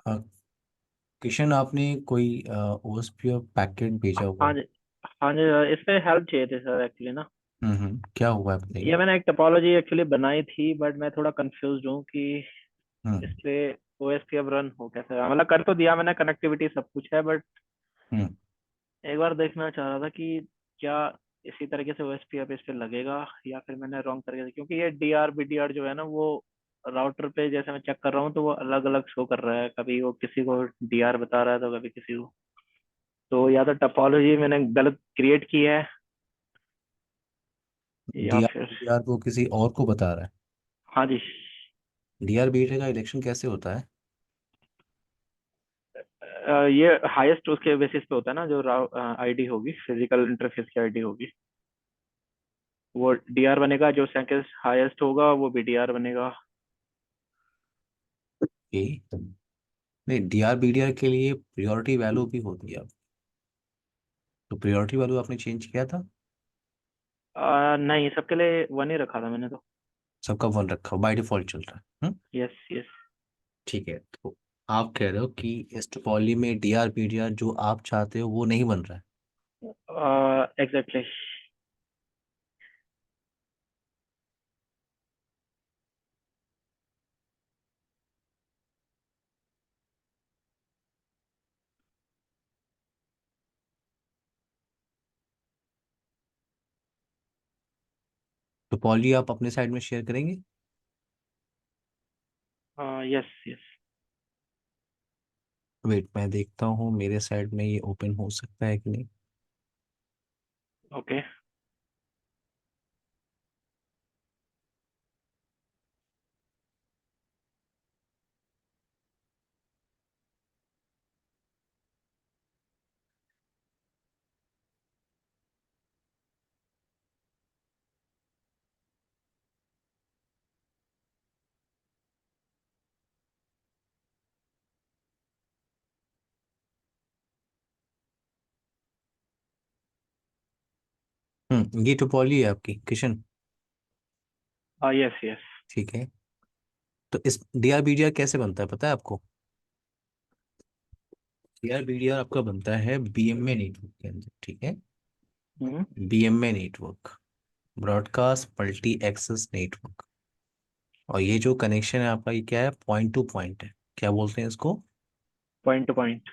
अ, किशन, आपने कोई OSPF packet भेजा हुआ हाँ है? जी। हाँ जी। इस पे हेल्प चाहिए थी सर एक्चुअली ना। क्या हुआ है बताइए। ये मैंने एक टोपोलॉजी एक्चुअली बनाई थी, बट मैं थोड़ा कंफ्यूज हूँ कि इस हम्म। पे ओएसपी अब रन हो कैसे। मतलब कर तो दिया मैंने, कनेक्टिविटी सब कुछ है, बट हम्म। एक बार देखना चाह रहा था कि क्या इसी तरीके से ओएसपी अब इस पे लगेगा या फिर मैंने रॉन्ग तरीके से, क्योंकि ये डीआर बीडीआर जो है ना वो राउटर पे जैसे मैं चेक कर रहा हूँ तो वो अलग अलग शो कर रहा है। कभी वो किसी को डीआर बता रहा है तो कभी किसी को। तो या तो टोपोलॉजी मैंने गलत क्रिएट की है या डीआर फिर। डीआर को किसी और को बता रहा है? हाँ जी। डीआर बीटे का इलेक्शन कैसे होता है? ये हाईएस्ट उसके बेसिस पे होता है ना, जो आईडी होगी, फिजिकल इंटरफेस की आईडी होगी, वो डीआर बनेगा। जो सेकंड हाईएस्ट होगा वो बीडीआर बनेगा। कि नहीं, डीआर बीडीआर के लिए प्रियोरिटी वैल्यू भी होती है। तो प्रियोरिटी वैल्यू आपने चेंज किया था? नहीं, सबके लिए वन ही रखा था मैंने तो। सबका वन रखा बाय डिफॉल्ट चल रहा है। Yes yes. ठीक है, तो आप कह रहे हो कि इस टोपोलॉजी में डीआर बीडीआर जो आप चाहते हो वो नहीं बन रहा है। एग्जैक्टली। टोपोलॉजी आप अपने साइड में शेयर करेंगे? Yes yes. वेट, मैं देखता हूँ मेरे साइड में ये ओपन हो सकता है कि नहीं। ओके। ये टोपोलॉजी है आपकी किशन। Yes yes. ठीक है, तो इस डीआर बीडीआर कैसे बनता है पता है आपको? डीआर बीडीआर आपका बनता है बीएमए नेटवर्क के अंदर, ठीक है। हम्म। BMA network, broadcast multi access network. और ये जो कनेक्शन है आपका, ये क्या है? पॉइंट टू पॉइंट है। क्या बोलते हैं इसको? Point two point.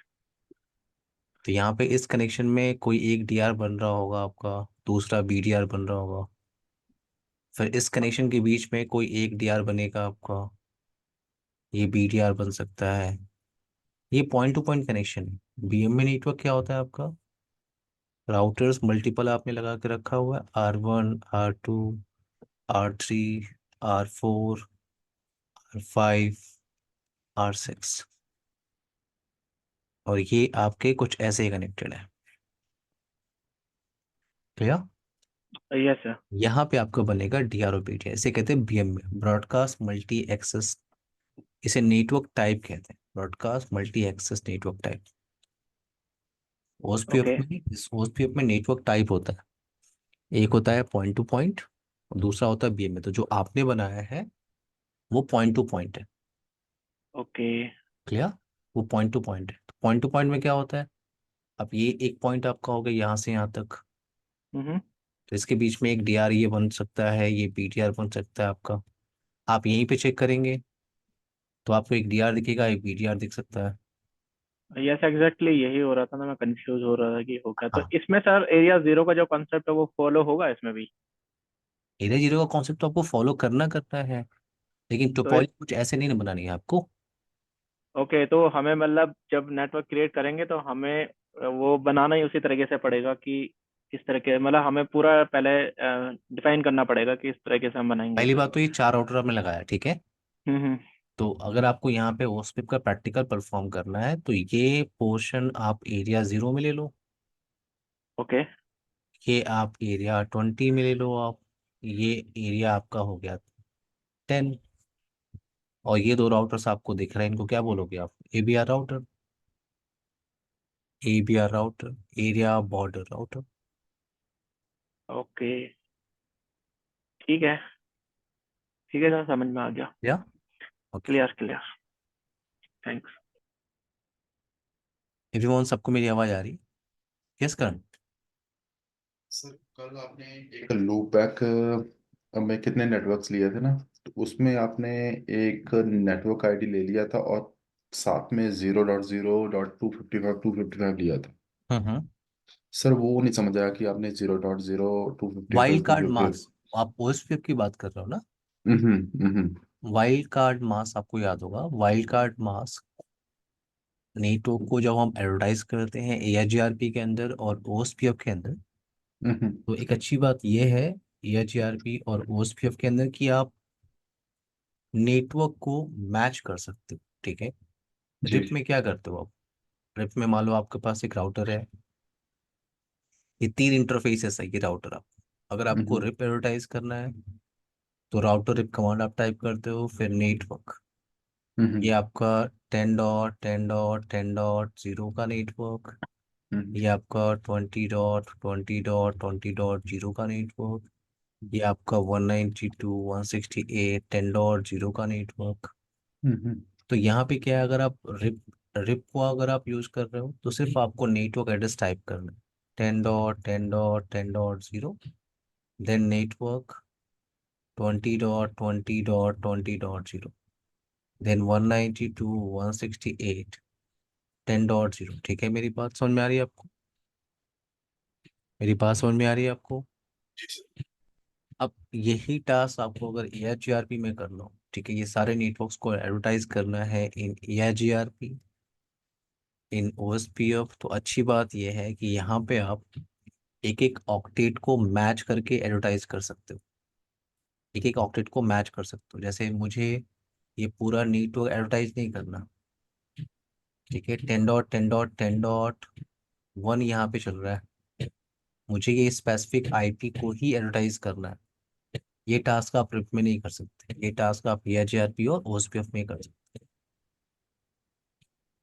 तो यहाँ पे इस कनेक्शन में कोई एक डीआर बन रहा होगा आपका, दूसरा बीडीआर बन रहा होगा। फिर इस कनेक्शन के बीच में कोई एक डीआर बनेगा आपका, ये बीडीआर बन सकता है। ये पॉइंट टू पॉइंट कनेक्शन है। बीएमए नेटवर्क क्या होता है आपका? राउटर्स मल्टीपल आपने लगा के रखा हुआ है, R1, R2, R3, R4, R5, R6। और ये आपके कुछ ऐसे ही कनेक्टेड है। क्लियर? Yes sir. यहाँ पे आपको बनेगा डीआरओपीटी, इसे कहते हैं बीएमए, ब्रॉडकास्ट मल्टी एक्सेस। इसे नेटवर्क टाइप कहते हैं, broadcast multi access network type. OSPF okay. में, इस ओएसपीएफ में नेटवर्क टाइप होता है। एक होता है पॉइंट टू पॉइंट, और दूसरा होता है बीएमए। तो जो आपने बनाया है वो पॉइंट टू पॉइंट है। ओके। क्लियर? वो पॉइंट टू पॉइंट है। तो पॉइंट टू पॉइंट में क्या होता है? अब ये एक पॉइंट आपका हो गया यहाँ से यहाँ तक। हम्म। तो इसके बीच में एक डीआर ये बन सकता है, ये बीटीआर बन सकता है आपका। आप यहीं पे चेक करेंगे तो आपको एक डीआर दिखेगा, एक बीटीआर दिख सकता है। यस एग्जैक्टली, यही हो रहा था ना, मैं कंफ्यूज हो रहा था कि हो क्या। तो हाँ, इसमें सर एरिया जीरो का जो कॉन्सेप्ट है वो फॉलो होगा इसमें भी? एरिया जीरो का कॉन्सेप्ट तो आपको फॉलो करना करना है, लेकिन तो टोपोलॉजी कुछ ऐसे नहीं ना बनानी है आपको। ओके, तो हमें मतलब जब नेटवर्क क्रिएट करेंगे तो हमें वो बनाना ही उसी तरीके से पड़ेगा कि किस तरह के, मतलब हमें पूरा पहले डिफाइन करना पड़ेगा कि इस तरीके से हम बनाएंगे पहली इसे। बात तो ये चार राउटर आपने लगाया, ठीक है। हम्म। तो अगर आपको यहाँ पे ओस्पेप का प्रैक्टिकल परफॉर्म करना है तो ये पोर्शन आप एरिया जीरो में ले लो, ओके। ये आप एरिया 20 में ले लो आप, ये एरिया आपका हो गया 10। और ये दो राउटर्स आपको दिख रहे हैं, इनको क्या बोलोगे आप? एबीआर router, एबीआर router, area border router. Okay. ठीक है। ठीक है सर, समझ में आ गया। या okay. Clear clear. Thanks. Everyone, सबको मेरी आवाज़ आ रही? यस करण। सर कल आपने एक लूप बैक में कितने नेटवर्क्स लिए थे ना, तो उसमें आपने एक नेटवर्क आईडी ले लिया था और साथ में 0.0.255 लिया था। हम्म। सर वो नहीं समझ आया कि आपने 0.0.255 वाइल्ड को कार्ड जो कि। मास, आप ओएसपीएफ की बात कर रहे हो ना? हम्म। हम्म। वाइल्ड कार्ड मास आपको याद होगा, वाइल्ड कार्ड मास नेटवर्क को जब हम एडवर्टाइज करते हैं एआरजीआरपी के अंदर और ओएसपीएफ के अंदर, हम्म। तो एक अच्छी बात यह है एआरजीआरपी और ओएसपीएफ के अंदर कि आप नेटवर्क को मैच कर सकते हो। ठीक है। जी। रिप में क्या करते हो आप? रिप में मान लो आपके पास एक राउटर है, ये तीन इंटरफेसेस है ये राउटर। आप अगर आपको हम्म। रिप एडवर्टाइज करना है तो राउटर रिप कमांड आप टाइप करते हो, फिर नेटवर्क, ये हम्म। आपका 10.10.10.0 का नेटवर्क, हम्म। ये आपका 20.20.20.20 का नेटवर्क, ये आपका 192.168.10.0 का नेटवर्क। हम्म। तो यहाँ पे क्या है, अगर आप रिप रिप को अगर आप यूज कर रहे हो तो सिर्फ आपको नेटवर्क एड्रेस टाइप करना है, 10.10.10.0, देन नेटवर्क 20.20.20.0, देन 192.168.10.0। ठीक है, मेरी बात समझ में आ रही है आपको? मेरी बात समझ में आ रही है आपको? जी सर। अब यही टास्क आपको अगर एआरजीआरपी में करना हो, ठीक है, ये सारे नेटवर्क्स को एडवर्टाइज करना है इन एआरजीआरपी, इन ओएसपीएफ, तो अच्छी बात यह है कि यहाँ पे आप एक एक ऑक्टेट को मैच करके एडवर्टाइज कर सकते हो। एक एक ऑक्टेट को मैच कर सकते हो, जैसे मुझे ये पूरा नेटवर्क एडवर्टाइज नहीं करना। ठीक है, 10.10.10.1 यहाँ पे चल रहा है, मुझे ये स्पेसिफिक आईपी को ही एडवर्टाइज करना है। ये टास्क आप रिप में नहीं कर सकते, ये टास्क आप एआरजीआरपी और ओएसपीएफ में कर सकते।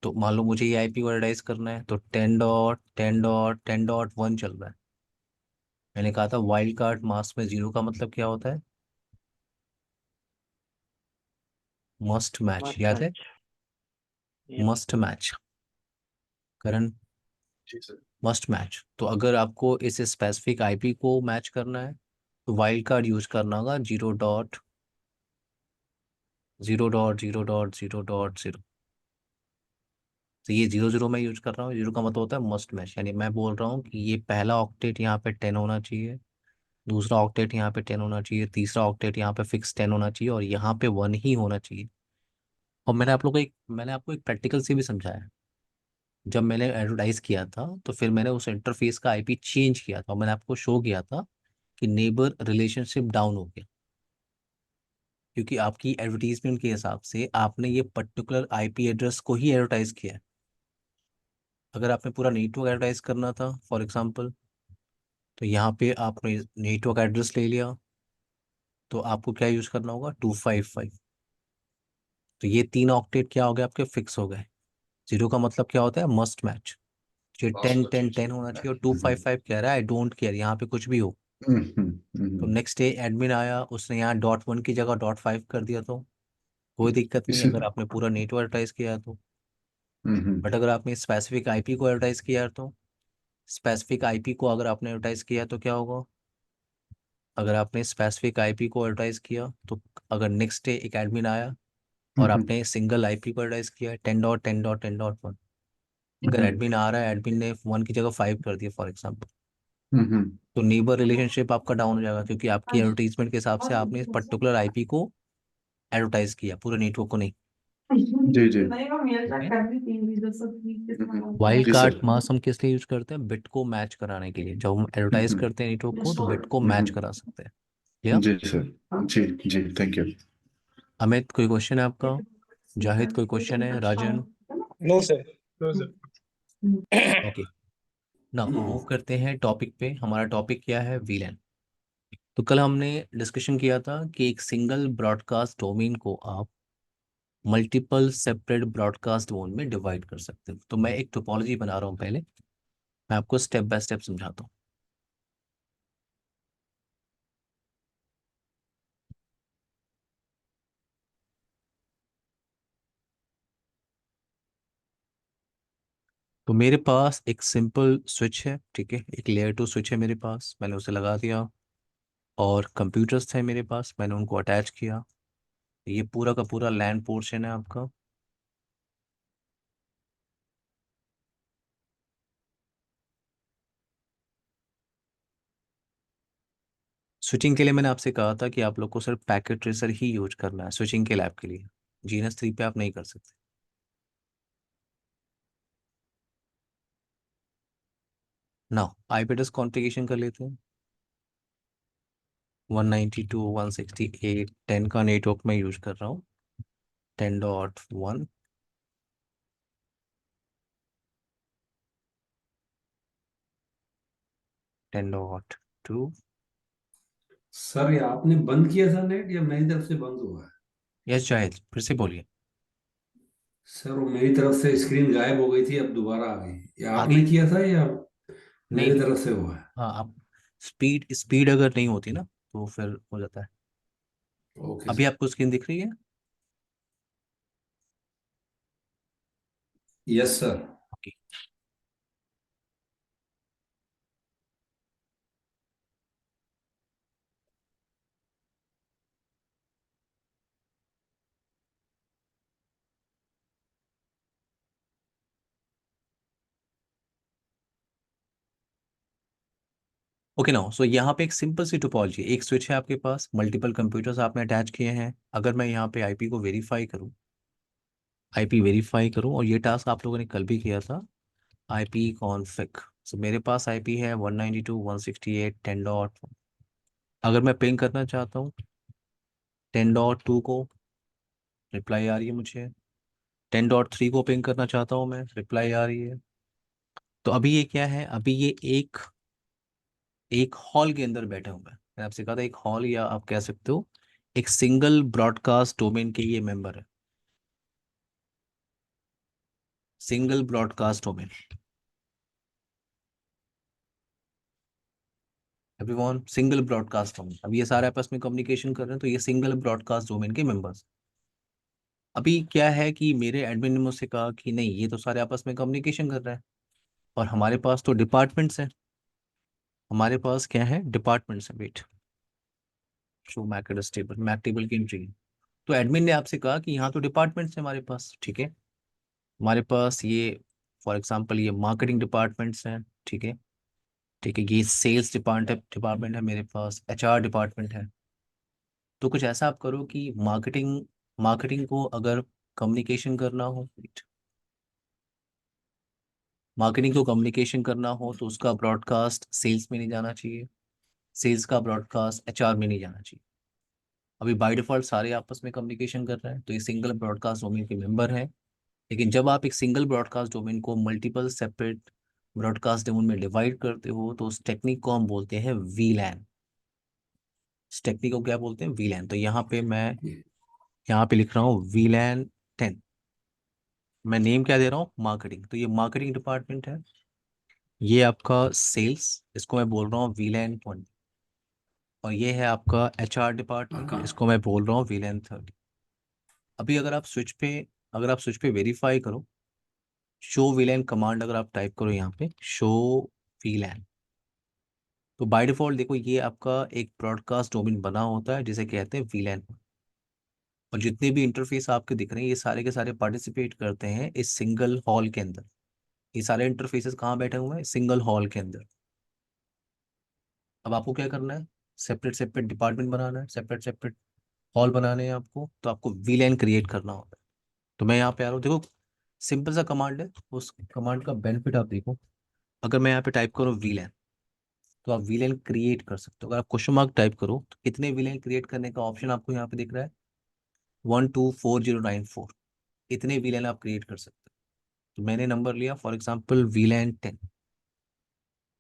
तो मान लो मुझे ये आईपी को एडवर्टाइज करना है, तो 10.10.10.1 चल रहा है। मैंने कहा था वाइल्ड कार्ड मास्क में जीरो का मतलब क्या होता है? मस्ट मैच, मस्ट याद है? मैच। यप। मस्ट मैच करण, जी सर। Must match. तो अगर आपको इस स्पेसिफिक आईपी को मैच करना है तो वाइल्ड कार्ड यूज करना होगा 0.0.0.0.0.0। तो ये 0.0 मैं यूज कर रहा हूँ, जीरो का मतलब होता है मस्ट मैच, यानी मैं बोल रहा हूँ कि ये पहला ऑक्टेट यहाँ पे 10 होना चाहिए, दूसरा ऑक्टेट यहाँ पे 10 होना चाहिए, तीसरा ऑक्टेट यहाँ पे फिक्स 10 होना चाहिए, और यहाँ पे 1 ही होना चाहिए। और मैंने आपको एक प्रैक्टिकल से भी समझाया। जब मैंने एडवर्टाइज किया था तो फिर मैंने उस इंटरफेस का आईपी चेंज किया था और मैंने आपको शो किया था कि नेबर रिलेशनशिप डाउन हो गया, क्योंकि आपकी एडवर्टीजमेंट के हिसाब से आपने ये पर्टिकुलर आईपी एड्रेस को ही एडवर्टाइज किया है। अगर आपने पूरा नेटवर्क एडवर्टाइज करना था फॉर एग्जांपल, तो यहाँ पे आपने नेटवर्क एड्रेस ले लिया, तो आपको क्या यूज करना होगा, 255। तो ये तीन ऑक्टेट क्या हो गए आपके, फिक्स हो गए। जीरो का मतलब क्या होता है, मस्ट मैच। ये ten password ten G ten G. होना चाहिए और 255 कह रहा है आई डोंट केयर, यहाँ पे कुछ भी हो। हम्म। तो नेक्स्ट डे एडमिन आया, उसने यहाँ .1 की जगह .5 कर दिया, तो कोई दिक्कत नहीं इस। अगर आपने पूरा नेटवर्क एडवर्टाइज किया है तो। हम्म। बट अगर आपने स्पेसिफिक आईपी को एडवर्टाइज किया है तो, स्पेसिफिक आईपी को अगर आपने एडवर्टाइज किया तो क्या होगा? अगर आपने स्पेसिफिक आईपी को एडवर्टाइज किया तो अगर नेक्स्ट डे एक एडमिन आया और हम्म। आपने सिंगल आईपी को एडवर्टाइज किया है 10.10.10.1, अगर हम्म। एडमिन आ रहा है, एडमिन ने 1 की जगह 5 कर दिया फॉर एग्जाम्पल, हम्म। तो नेबर रिलेशनशिप आपका डाउन हो जाएगा, क्योंकि आपकी एडवर्टीजमेंट के हिसाब से आपने इस पर्टिकुलर आईपी को एडवर्टाइज किया, पूरे नेटवर्क को नहीं। जी जी। ठीक है। हम्म। वाइल्ड जी कार्ड सर। मास हम किस लिए यूज करते हैं, बिट को मैच कराने के लिए। जब हम एडवर्टाइज हम्म। करते हैं नेटवर्क को तो बिट को मैच हम्म। करा सकते हैं। या जी सर। जी जी थैंक यू। अमित, कोई क्वेश्चन है आपका? जाहिद, कोई क्वेश्चन है? Rajan? No sir. No sir. Okay, ना मूव करते हैं टॉपिक पे। हमारा टॉपिक क्या है, वीलैन। तो कल हमने डिस्कशन किया था कि एक सिंगल ब्रॉडकास्ट डोमेन को आप मल्टीपल सेपरेट ब्रॉडकास्ट जोन में डिवाइड कर सकते हो। तो मैं एक टोपोलॉजी बना रहा हूँ, पहले मैं आपको स्टेप बाय स्टेप समझाता हूँ। तो मेरे पास एक सिंपल स्विच है, ठीक है, एक लेयर टू स्विच है मेरे पास, मैंने उसे लगा दिया। और कंप्यूटर्स थे मेरे पास, मैंने उनको अटैच किया। ये पूरा का पूरा लैन पोर्शन है आपका। स्विचिंग के लिए मैंने आपसे कहा था कि आप लोग को सिर्फ पैकेट ट्रेसर ही यूज करना है स्विचिंग के लैब के लिए। जीनस 3 पे आप नहीं कर सकते। ना, आईपी एड्रेस कॉन्फ़िगरेशन कर लेते हैं। 192.168 10 का नेटवर्क में यूज कर रहा हूँ। 10.1, 10.2। सर ये आपने बंद किया था नेट या मेरी तरफ से बंद हुआ है? यस जाहिद, फिर से बोलिए। सर वो मेरी तरफ से स्क्रीन गायब हो गई थी, अब दोबारा आ गई। या आ आपने गई? किया था या नहीं मेरी नहीं। तरफ से हुआ है? हाँ, आप स्पीड स्पीड अगर नहीं होती ना तो फिर हो जाता है। ओके अभी सर। आपको स्क्रीन दिख रही है? Yes sir. ओके। ओके ना, सो यहाँ पे एक सिंपल सी टोपोलॉजी, एक स्विच है आपके पास, मल्टीपल कंप्यूटर्स आपने अटैच किए हैं। अगर मैं यहाँ पे आईपी को वेरीफाई करूँ, आईपी वेरीफाई करूँ, और ये टास्क आप लोगों ने कल भी किया था, आईपी कॉन्फ़िग। सो मेरे पास आईपी है 192.168.10. अगर मैं पिंग करना चाहता हूँ 10.2 को, रिप्लाई आ रही है मुझे। 10.3 को पिंग करना चाहता हूँ मैं, रिप्लाई आ रही है। तो अभी ये क्या है, अभी ये एक एक हॉल के अंदर बैठा हुआ है। मैंने आपसे कहा था एक हॉल, या आप कह सकते हो एक सिंगल ब्रॉडकास्ट डोमेन के ये मेंबर है। Single broadcast domain. Everyone, single broadcast domain. अब ये सारे आपस में कम्युनिकेशन कर रहे हैं, तो ये सिंगल ब्रॉडकास्ट डोमेन के मेंबर्स। अभी क्या है कि मेरे एडमिन ने मुझसे कहा कि नहीं, ये तो सारे आपस में कम्युनिकेशन कर रहे हैं, और हमारे पास तो डिपार्टमेंट्स हैं। हमारे पास क्या है, डिपार्टमेंट्स हैं। Wait, show MAC table, MAC table की एंट्री। तो एडमिन ने आपसे कहा कि यहाँ तो डिपार्टमेंट्स हैं हमारे पास, ठीक है। हमारे पास ये, फॉर एग्जांपल, ये मार्केटिंग डिपार्टमेंट्स हैं, ठीक है। ठीक है, ये सेल्स डिपार्टमेंट है मेरे पास, एचआर डिपार्टमेंट है। तो कुछ ऐसा आप करो कि मार्केटिंग मार्केटिंग को अगर कम्युनिकेशन करना हो, मार्केटिंग को कम्युनिकेशन करना हो तो उसका ब्रॉडकास्ट सेल्स में नहीं जाना चाहिए, सेल्स का ब्रॉडकास्ट एचआर में नहीं जाना चाहिए। अभी बाय डिफॉल्ट सारे आपस में कम्युनिकेशन कर रहे हैं, तो ये सिंगल ब्रॉडकास्ट डोमेन के मेंबर हैं। लेकिन जब आप एक सिंगल ब्रॉडकास्ट डोमेन को मल्टीपल सेपरेट ब्रॉडकास्ट डोमेन में डिवाइड करते हो, तो उस टेक्निक को हम बोलते हैं वीलैन। इस टेक्निक को क्या बोलते हैं, वीलैन। तो यहाँ पे मैं यहाँ पे लिख रहा हूँ वीलैन 10। मैं नेम क्या दे रहा हूँ, मार्केटिंग। तो ये मार्केटिंग डिपार्टमेंट है। ये आपका सेल्स, इसको मैं बोल रहा हूँ वीलैन 20। और ये है आपका एचआर डिपार्टमेंट, कहाँ? इसको मैं बोल रहा हूँ वीलैन 30। अभी अगर आप स्विच पे वेरीफाई करो, शो वीलैन कमांड अगर आप टाइप करो यहाँ पे, शो वीलैन, तो बाय डिफॉल्ट देखो ये आपका एक ब्रॉडकास्ट डोमेन बना होता है जिसे कहते हैं वीलैन। और जितने भी इंटरफेस आपके दिख रहे हैं, ये सारे के सारे पार्टिसिपेट करते हैं इस सिंगल हॉल के अंदर। ये सारे इंटरफेसेस कहाँ बैठे हुए हैं, सिंगल हॉल के अंदर। अब आपको क्या करना है, सेपरेट सेपरेट डिपार्टमेंट बनाना है, सेपरेट सेपरेट हॉल बनाने हैं आपको, तो आपको वीलैन क्रिएट करना होगा। तो मैं यहाँ पे आ रहा हूँ, देखो सिंपल सा कमांड है। उस कमांड का बेनिफिट आप देखो, अगर मैं यहाँ पे टाइप करूँ वीलैन, तो आप वीलैन क्रिएट कर सकते हो। अगर आप क्वेश्चन मार्क टाइप करो तो कितने वीलैन क्रिएट करने का ऑप्शन आपको यहाँ पे दिख रहा है, 124094। इतने वीलैन आप क्रिएट कर सकते हो। तो मैंने नंबर लिया फॉर एग्जाम्पल वीलैन 10।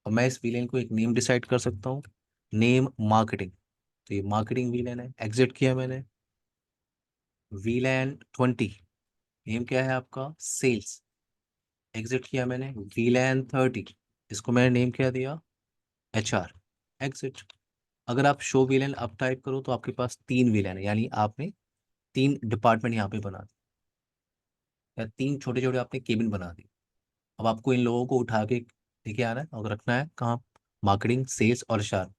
और मैं इस वीलैन को एक नेम डिसाइड कर सकता हूँ, नेम मार्केटिंग। तो ये मार्केटिंग वीलैन है, एग्जिट किया मैंने। वीलैन 20, नेम क्या है आपका, सेल्स, एग्जिट किया मैंने। वीलैन 30, इसको मैंने नेम क्या दिया, एचआर, एग्जिट। अगर आप शो वीलैन अब टाइप करो तो आपके पास 3 वीलैन है, यानी आपने 3 डिपार्टमेंट यहाँ पे बना दिए, या 3 छोटे छोटे आपने केबिन बना दिए। अब आपको इन लोगों को उठा के लेके आना है और रखना है कहाँ, मार्केटिंग, सेल्स और शार।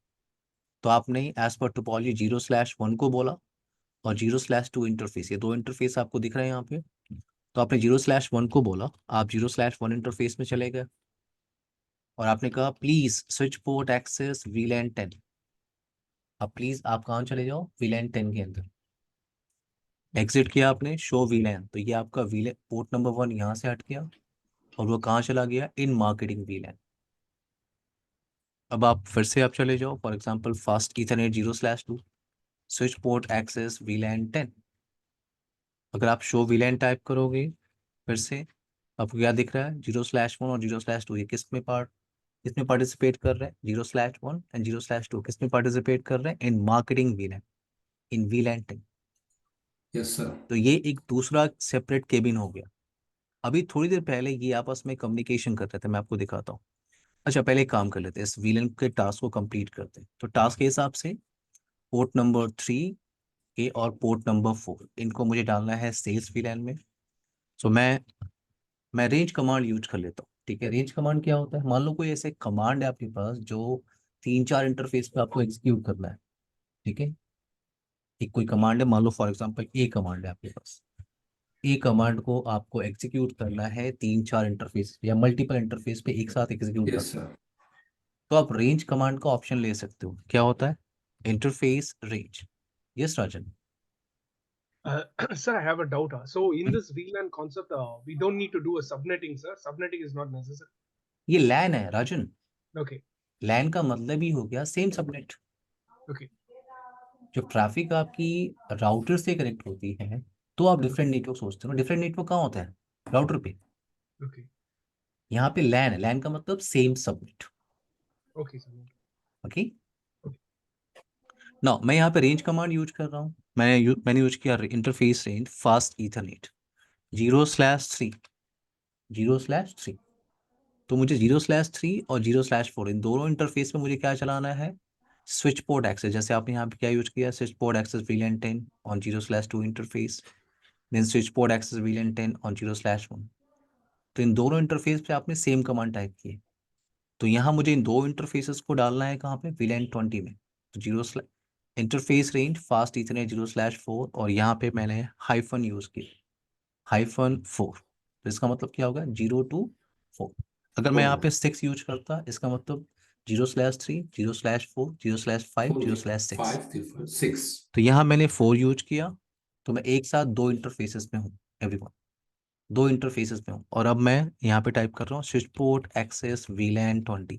तो आपने एज पर टोपोलॉजी 0/1 को बोला और 0/2 इंटरफेस, ये दो इंटरफेस आपको दिख रहे हैं यहाँ पे। तो आपने 0/1 को बोला, आप 0/1 इंटरफेस में चले गए और आपने कहा please switch port access VLAN 10। अब प्लीज आप कहाँ चले जाओ, VLAN 10 के अंदर एग्जिट किया आपने, शो VLAN। तो ये आपका VLAN पोर्ट नंबर 1 यहाँ से हट गया और वो कहाँ चला गया, इन मार्केटिंग VLAN। अब आप फिर से आप चले जाओ, for example fast Ethernet 0/2 switch port access VLAN 10। अगर आप शो VLAN टाइप करोगे फिर से, आपको क्या दिख रहा है, 0/1 और 0/2 ये किस में पार्टिसिपेट कर रहे हैं, 0/1 एंड 0/2 किस में पार्टिसिपेट कर रहे हैं, in marketing VLAN, in VLAN 10। Yes sir. तो ये एक दूसरा सेपरेट केबिन हो गया। अभी थोड़ी देर पहले ये आपस में कम्युनिकेशन कर रहे थे, मैं आपको दिखाता हूँ। अच्छा पहले एक काम कर लेते हैं, इस VLAN के टास्क को कंप्लीट करते हैं। तो टास्क के हिसाब से पोर्ट नंबर 3 के और पोर्ट नंबर 4 इनको मुझे डालना है सेल्स VLAN में। सो मैं रेंज कमांड यूज कर लेता हूँ। ठीक है, रेंज कमांड क्या होता है, मान लो कोई ऐसे कमांड है आपके पास जो 3-4 इंटरफेस पे आपको एग्जीक्यूट करना है। ठीक है, एक कोई कमांड है, मान लो फॉर एग्जांपल ए कमांड है आपके पास। ए कमांड को आपको एग्जीक्यूट करना है 3-4 इंटरफेस या मल्टीपल इंटरफेस पे एक साथ एग्जीक्यूट यस करना है। सर। तो आप रेंज कमांड का ऑप्शन ले सकते हो, क्या होता है, interface range. Yes Rajan. Sir, I have a doubt. So in this VLAN concept, we don't need to do a subnetting, sir. Subnetting is not necessary. ये लैन है राजन, Okay. लैन का मतलब ही हो गया सेम सबनेट। Okay. जब ट्रैफिक आपकी router से connect होती है तो आप डिफरेंट नेटवर्क सोचते हो, डिफरेंट नेटवर्क कहाँ होता है, राउटर पे। Okay. यहाँ पे लैन है, लैन का मतलब same subnet. Okay, sir. Okay, ना मैं यहाँ पे रेंज कमांड यूज कर रहा हूँ। मैंने यूज किया इंटरफेस रेंज फास्ट ईथरनेट 0/3, 0/3। तो मुझे 0/3 और 0/4 इन दोनों इंटरफेस में मुझे क्या चलाना है, स्विच पोर्ट एक्सेस। जैसे आपने यहाँ पे क्या यूज किया, switch port access VLAN 10 on 0/2 interface, then switch port access VLAN 10 on 0/1। तो इन दोनों इंटरफेस पे आपने सेम कमांड टाइप की है। तो यहाँ मुझे इन दो इंटरफेसेस को डालना है कहाँ पे, VLAN 20 में। तो इंटरफेस रेंज फास्ट इथरनेट 0/4 और यहाँ पे मैंने हाइफन यूज किया, -4। तो इसका मतलब क्या होगा, 0 to 4। अगर मैं यहाँ पे 6 यूज करता, इसका मतलब 0/3, 0/4, 0/5, 0/6। 5 6। तो यहाँ मैंने 4 यूज किया। तो मैं एक साथ दो इंटरफेसेस में हूँ एवरीवन, दो इंटरफेसेस में हूँ। और अब मैं यहाँ पे टाइप कर रहा हूँ स्विच पोर्ट एक्सेस VLAN 20।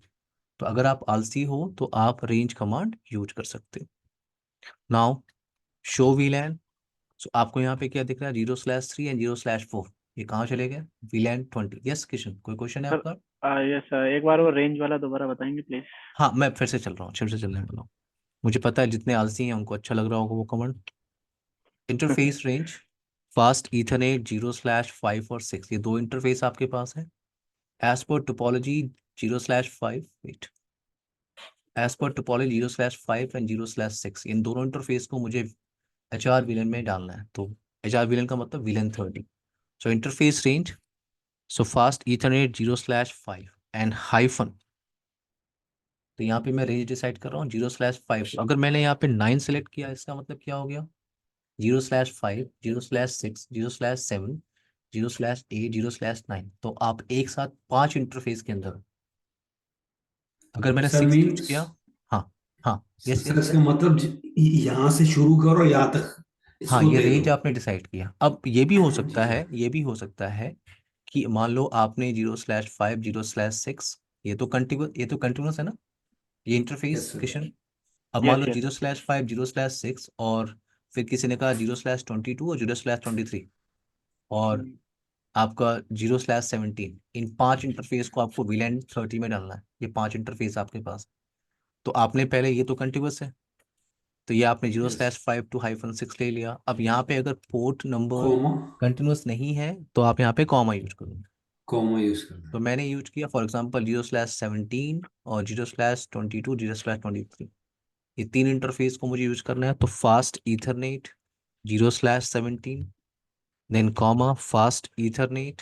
तो अगर आप आलसी हो तो आप रेंज कमांड यूज कर सकते हो। Now show VLAN। सो आपको यहाँ पे क्या दिख रहा है, 0/3 एंड 0/4, ये कहाँ चले गए, VLAN 20। यस किशन, कोई क्वेश्चन है सर आपका। यस सर, एक बार वो रेंज वाला दोबारा बताएंगे प्लीज। हाँ मैं फिर से चल रहा हूँ, फिर से चलने वाला हूँ। मुझे पता है जितने आलसी हैं उनको अच्छा लग रहा होगा वो command. Interface range fast Ethernet 0/5 और 6, ये दो इंटरफेस आपके पास है। As per topology 0/5, wait, as per topology 0/5 and 0/6 इन दोनों इंटरफेस को मुझे HR VLAN में डालना है। तो HR VLAN का मतलब VLAN 30। So interface range, so fast Ethernet 0/5 and hyphen. तो यहाँ पे मैं रेंज डिसाइड कर रहा हूँ 0/5। अगर मैंने यहाँ पे 9 सेलेक्ट किया, इसका मतलब क्या हो गया, 0/5, 0/6, 0/7, 0/8, 0/9। तो आप एक साथ 5 इंटरफेस के अंदर हो। अगर मैंने सर 6 यूज मीन्स, किया, हाँ हाँ, यस सर यस इसका यस, मतलब यहाँ से शुरू करो यहाँ तक हाँ इसको ये दे दो। रेंज आपने डिसाइड किया। अब ये भी हो सकता है, ये भी हो सकता है कि मान लो आपने 0/5, 0/6, ये तो कंटिन्यूस है ना, ये इंटरफेस यस सर। क्वेश्चन। अब मान यस लो यस। 0/5, 0/6 और फिर किसी ने कहा 0/22 और 0/23 और आपका 0/17, इन 5 इंटरफेस को आपको VLAN 30 में डालना है। ये 5 इंटरफेस आपके पास। तो आपने पहले, ये तो कंटिन्यूस है, तो ये आपने zero yes. Slash five to -6 ले लिया। अब यहाँ पे अगर पोर्ट नंबर कॉमा। कंटिन्यूस नहीं है तो आप यहाँ पे कॉमा यूज करोगे। कॉमा यूज करना तो है। मैंने यूज किया फॉर एग्जांपल 0/17 और 0/22, 0/23, ये तीन इंटरफेस को मुझे यूज करना है। तो fast Ethernet 0/17, then comma fast Ethernet,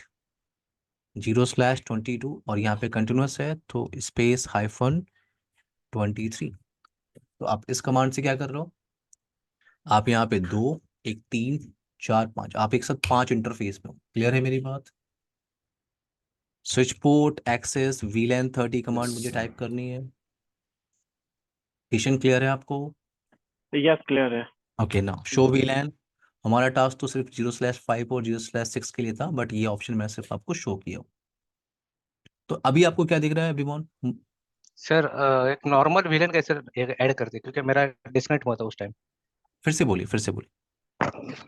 0/22 और यहाँ पे कंटिन्यूस है तो स्पेस -23। तो आप इस कमांड से क्या कर रहे हो, आप यहाँ पे 2, एक 3, 4, 5, आप एक साथ 5 इंटरफेस में हो। क्लियर है मेरी बात? Switch port access VLAN 30 command मुझे टाइप करनी है। किशन क्लियर है आपको? यस, क्लियर है। ओके ना, शो VLAN। हमारा टास्क तो सिर्फ 0/5 और 0/6 के लिए था, बट ये ऑप्शन मैं सिर्फ आपको शो किया। तो अभी आपको क्या दिख रहा है अभिमोन? सर एक नॉर्मल विलन कैसे ऐड करते, क्योंकि मेरा डिस्कनेक्ट हुआ था उस टाइम। फिर से बोलिए, फिर से बोलिए।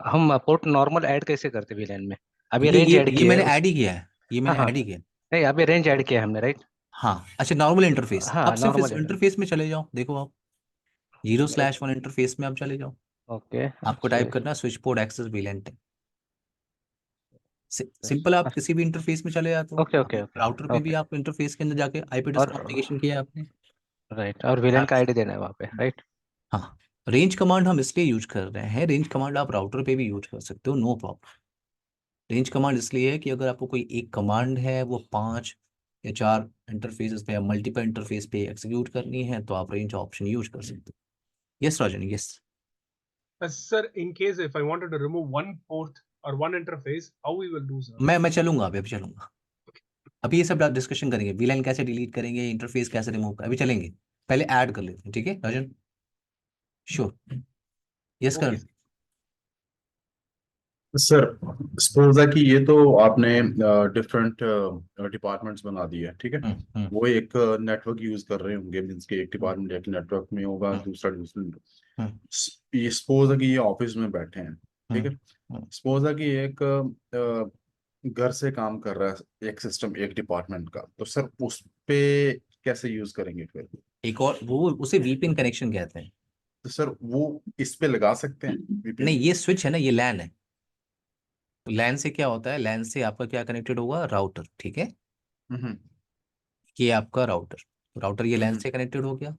हम पोर्ट नॉर्मल ऐड कैसे करते विलन में? अभी ये रेंज ये ऐड ये किया है मैंने उस। ऐड ही किया है, ये हाँ मैंने हाँ। ऐड ही किया है। नहीं, अभी रेंज ऐड किया है हमने, राइट? हाँ अच्छा, नॉर्मल इंटरफेस, अब हाँ, सिर्फ इस नॉर्मल ऐड। इंटरफेस में चले जाओ, देखो आप 0/1 इंटरफेस में आप चले जाओ। ओके। आपको टाइप करना है switch port access VLAN 10। Simple, आप किसी भी इंटरफेस में चले जाते हो। ओके ओके अभी ओके राउटर पे भी ओके। आप इंटरफेस के अंदर जाके IP एड्रेस और कॉन्फ़िगरेशन किया है आपने। राइट, और विलन आप का आईडी देना है वहाँ पे, राइट? हाँ, रेंज कमांड हम इसलिए यूज कर रहे हैं, रेंज कमांड आप राउटर पे भी यूज कर सकते हो, नो प्रॉब्लम। रेंज कमांड इसलिए है कि अगर आपको कोई एक कमांड है वो 5 या 4 इंटरफेसेस पे या मल्टीपल इंटरफेस पे एग्जीक्यूट करनी है तो आप रेंज ऑप्शन यूज कर सकते हो। Yes Rajan, yes. Sir, in case if I wanted to remove one port or one interface, how we will do, sir? मैं चलूंगा, अभी चलूंगा। अभी ये सब डिस्कशन करेंगे, VLAN कैसे डिलीट करेंगे, इंटरफेस कैसे रिमूव करेंगे, अभी चलेंगे। पहले ऐड कर लेते हैं, ठीक है राजन? श्योर। यस Okay, करण। sir. सर सपोज है कि ये तो आपने डिफरेंट डिपार्टमेंट्स बना दिए हैं, ठीक है। हम्म हम्म वो एक नेटवर्क यूज कर रहे होंगे, मीन्स के एक डिपार्टमेंट एक नेटवर्क में होगा, हम्म दूसरा दूसरे। हम्म ये सपोज है कि ये ऑफिस में बैठे हैं, ठीक हम्म है। हम्म। सपोज है कि एक घर से काम कर रहा है एक सिस्टम एक डिपार्टमेंट का, तो सर उस पे कैसे यूज करेंगे फिर? एक और वो उसे VPN कनेक्शन कहते हैं। तो सर वो इस पे लगा सकते हैं नहीं, VPN? ये स्विच है ना, ये LAN है। तो LAN से क्या होता है, LAN से आपका क्या कनेक्टेड होगा, राउटर, ठीक है। हम्म ये आपका राउटर, राउटर ये LAN हम्म से कनेक्टेड हो गया।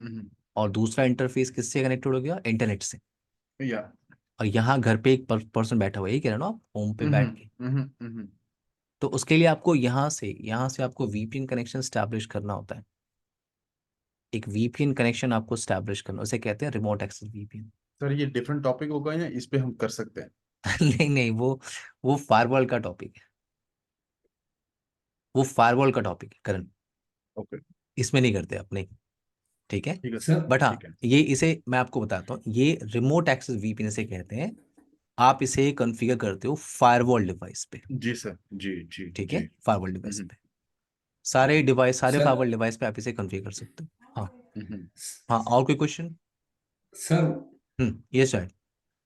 हम्म और दूसरा इंटरफेस किससे कनेक्टेड हो गया, इंटरनेट से। या और यहाँ घर पे एक पर्सन बैठा हुआ है, ये कह रहे हो ना आप, होम पे हम्म बैठ के। हम्म हम्म तो उसके लिए आपको यहाँ से आपको VPN कनेक्शन स्टैब्लिश करना होता है। एक VPN कनेक्शन आपको स्टैब्लिश करना, उसे कहते हैं रिमोट एक्सेस VPN। सर ये डिफरेंट टॉपिक होगा या इस पे हम कर सकते हैं? नहीं नहीं, वो फायरवॉल का टॉपिक है, वो फायरवॉल का टॉपिक है करण। ओके, इसमें नहीं करते अपने, ठीक है। ठीक है सर, सर बट हाँ, ठीक है। ये इसे मैं आपको बताता हूँ, ये रिमोट एक्सेस VPN से कहते हैं। आप इसे कॉन्फ़िगर करते हो फायरवॉल डिवाइस पे, जी सर, जी जी ठीक जी। है, फायरवॉल डिवाइस हम्म पे। सारे सर फायरवॉल डिवाइस पे आप इसे कॉन्फ़िगर कर सकते हो। हाँ हम्म हाँ, और कोई क्वेश्चन? सर ये शायद।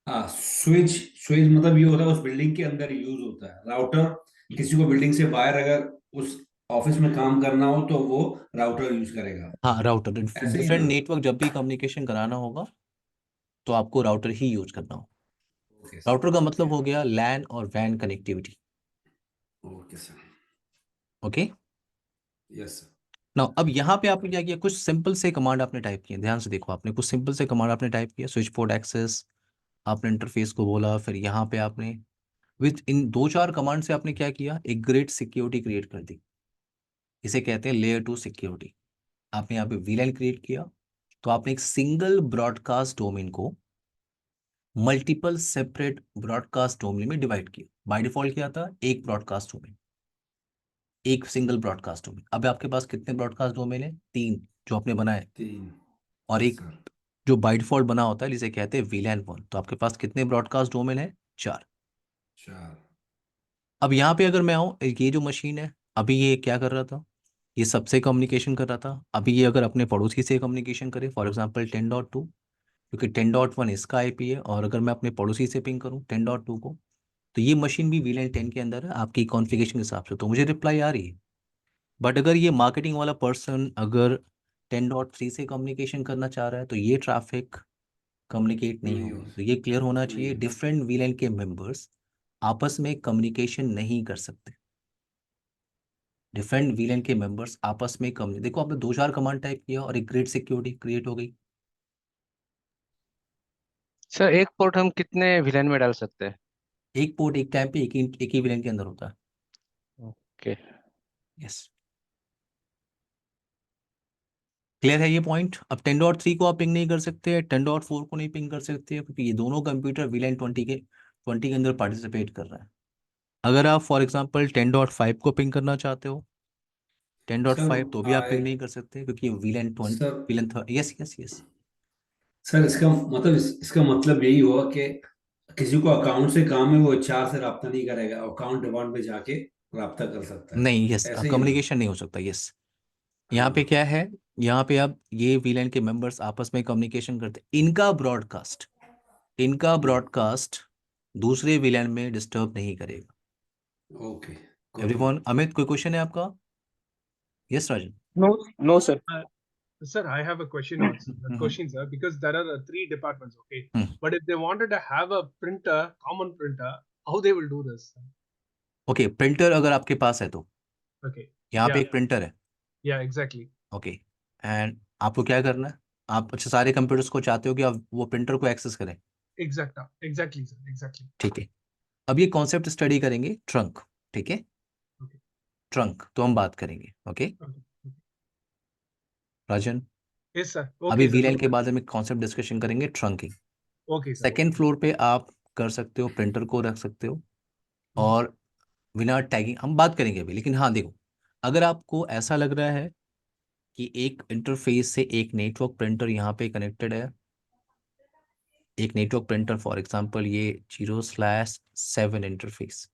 हाँ, स्विच स्विच मतलब ये होता है उस बिल्डिंग के अंदर यूज होता है। राउटर किसी को बिल्डिंग से बाहर अगर उस ऑफिस में काम करना हो तो वो राउटर यूज करेगा, हाँ, राउटर, ऐसे ही ना? डिफरेंट नेटवर्क जब भी कम्युनिकेशन कराना होगा तो आपको राउटर ही यूज करना हो। ओके सर, राउटर का मतलब ओके हो गया LAN और WAN connectivity. Okay sir, okay yes sir. ना, अब यहाँ पे आपने क्या किया, कुछ सिंपल से कमांड आपने टाइप किए, ध्यान से देखो, आपने कुछ सिंपल से कमांड आपने टाइप किया, स्विच पोर्ट एक्सेस, आपने इंटरफेस को बोला, फिर यहाँ पे आपने विद इन 2-4 कमांड से आपने क्या किया, एक ग्रेट सिक्योरिटी क्रिएट कर दी। इसे कहते हैं लेयर 2 सिक्योरिटी। आपने यहाँ पे VLAN क्रिएट किया, तो आपने एक सिंगल ब्रॉडकास्ट डोमेन को मल्टीपल सेपरेट ब्रॉडकास्ट डोमेन में डिवाइड किया। बाय डिफॉल्ट क्या था, एक ब्रॉडकास्ट डोमेन, एक सिंगल ब्रॉडकास्ट डोमेन। अब आपके पास कितने ब्रॉडकास्ट डोमेन है, 3 जो आपने बनाए, 3, और यस एक सर। जो बाय डिफॉल्ट बना होता है जिसे कहते हैं VLAN 1। तो आपके पास कितने ब्रॉडकास्ट डोमेन है, 4। 4, अब यहाँ पे अगर मैं आऊँ, ये जो मशीन है, अभी ये क्या कर रहा था, ये सबसे कम्युनिकेशन कर रहा था। अभी ये अगर अपने पड़ोसी से कम्युनिकेशन करे, फॉर एग्जांपल 10.2, क्योंकि 10.1 इसका IP है, और अगर मैं अपने पड़ोसी से पिंग करूँ 10.2 को, तो ये मशीन भी VLAN 10 के अंदर है आपकी कॉन्फ़िगरेशन के हिसाब से, तो मुझे रिप्लाई आ रही है। बट अगर ये मार्केटिंग वाला पर्सन अगर 10.3 से कम्युनिकेशन करना चाह रहा है तो ये ट्रैफिक कम्युनिकेट नहीं नहीं हो, होगी। तो ये क्लियर होना चाहिए, नहीं। डिफरेंट VLAN के मेंबर्स आपस में कम्युनिकेशन नहीं कर सकते। डिफरेंट VLAN के मेंबर्स आपस में कम्युनिकेट, देखो आपने 2-4 कमांड टाइप किया और एक ग्रेट सिक्योरिटी क्रिएट हो गई। सर एक पोर्ट हम कितने विलन में डाल सकते हैं? एक पोर्ट एक टाइम पे एक ही VLAN के अंदर होता है। ओके। यस, क्लियर है ये पॉइंट। अब 10.3 को आप पिंग नहीं कर सकते, 10.4 को नहीं पिंग कर सकते, क्योंकि ये दोनों कंप्यूटर VLAN 20 के अंदर पार्टिसिपेट कर रहा है। अगर आप फॉर एग्जांपल 10.5 को पिंग करना चाहते हो, 10.5, तो भी आप पिंग नहीं कर सकते, क्योंकि VLAN 20 sir VLAN yes yes yes. Sir इसका मतलब यही हुआ कि किसी को अकाउंट से काम है वो HR से रब्ता नहीं करेगा, अकाउंट डिपार्टमेंट में जाके रब्ता कर सकता है, नहीं, यस, ऐसे ही है ना? कम्युनिकेशन नहीं हो सकता, यस। यहाँ पे हाँ। क्या है, यहाँ पे अब ये VLAN के मेंबर्स आपस में कम्युनिकेशन करते हैं, इनका ब्रॉडकास्ट दूसरे VLAN में डिस्टर्ब नहीं करेगा। Okay, got it. Everyone, Amit कोई क्वेश्चन है आपका? Yes Rajan. No, no, sir. Sir, I have a question also. The question, sir, because there are three departments, okay? Hmm. But if they wanted to have a printer, common printer, how they will do this? Okay, printer अगर आपके पास है तो Okay. यहाँ पे Yeah. एक printer है, Yeah. Exactly. Okay. And आपको क्या करना है, आप अच्छा सारे कंप्यूटर्स को चाहते हो कि आप वो प्रिंटर को एक्सेस करें, Exactly, sir. Exactly. ठीक है। अब ये कॉन्सेप्ट स्टडी करेंगे ट्रंक, ठीक है, Okay. ट्रंक तो हम बात करेंगे, ओके Okay. राजन। Yes, sir. अभी Okay, sir. VLAN के बाद हम एक कॉन्सेप्ट डिस्कशन करेंगे trunking. Okay, sir. Second Okay. Floor पे आप कर सकते हो, प्रिंटर को रख सकते हो, और बिना टैगिंग हम बात करेंगे अभी। लेकिन हाँ देखो, अगर आपको ऐसा लग रहा है कि एक इंटरफेस से एक नेटवर्क प्रिंटर यहाँ पे कनेक्टेड है, एक नेटवर्क प्रिंटर फॉर एग्जांपल ये 0/7 इंटरफेस,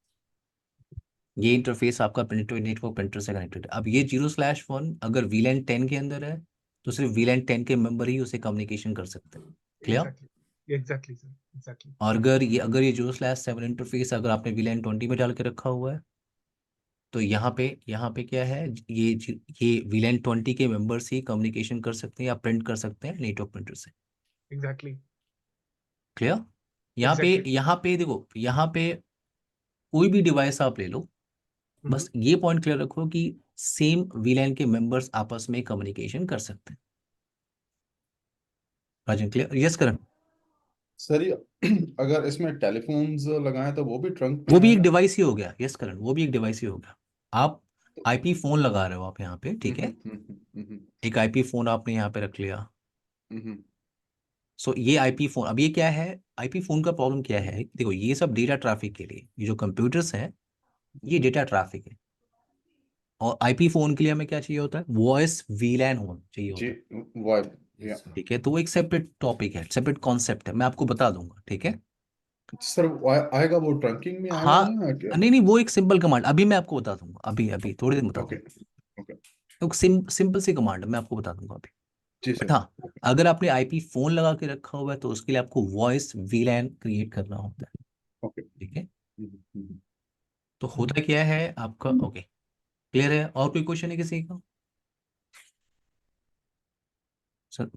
ये इंटरफेस आपका प्रिंटर नेटवर्क प्रिंटर से कनेक्टेड है। अब ये 0/1 अगर VLAN 10 के अंदर है तो सिर्फ VLAN 10 के मेंबर ही उसे कम्युनिकेशन कर सकते हैं, clear? Exactly. Exactly, sir. Exactly. और अगर ये 0/7 इंटरफेस अगर आपने VLAN 20 में डाल के रखा हुआ है, तो यहाँ पे क्या है, ये VLAN 20 के मेंबर्स ही कम्युनिकेशन कर सकते हैं या प्रिंट कर सकते हैं नेटवर्क प्रिंटर से, Exactly. क्लियर? यहाँ पे Exactly. यहाँ पे देखो, यहाँ पे कोई भी डिवाइस आप ले लो, बस ये पॉइंट क्लियर रखो कि सेम VLAN के मेंबर्स आपस में कम्युनिकेशन कर सकते हैं। राजन, क्लियर? यस करण। सर ये अगर इसमें टेलीफोन्स लगाएं तो वो भी ट्रंक में वो भी एक आएगा? डिवाइस ही हो गया, यस करण, वो भी एक डिवाइस ही हो गया। आप IP फोन लगा रहे हो आप यहाँ पे, ठीक है, एक IP फोन आपने यहाँ पे रख लिया। सो ये IP फोन, अब ये क्या है, IP फोन का प्रॉब्लम क्या है, देखो ये सब डेटा ट्रैफिक के लिए, ये जो कंप्यूटर्स हैं ये डेटा ट्रैफिक है, और IP फोन के लिए हमें क्या चाहिए होता है, वॉइस VLAN हो चाहिए होता जी, है, वाइब, या ठीक है। तो वो एक सेपरेट टॉपिक है, सेपरेट कॉन्सेप्ट है, मैं आपको बता दूंगा, ठीक है। सर आएगा वो ट्रंकिंग में आएगा हाँ, या क्या? नहीं नहीं, वो एक सिंपल कमांड, अभी मैं आपको बता दूंगा, अभी अभी थोड़ी देर में बता ओके, दूंगा, ओके, एक सिंपल सी कमांड है, मैं आपको बता दूंगा अभी। जी बट सर। हाँ, अगर आपने IP फोन लगा के रखा हुआ है तो उसके लिए आपको वॉइस VLAN क्रिएट करना होता है, ओके। ठीक है। तो होता क्या है आपका, ओके क्लियर है? और कोई क्वेश्चन है किसी का?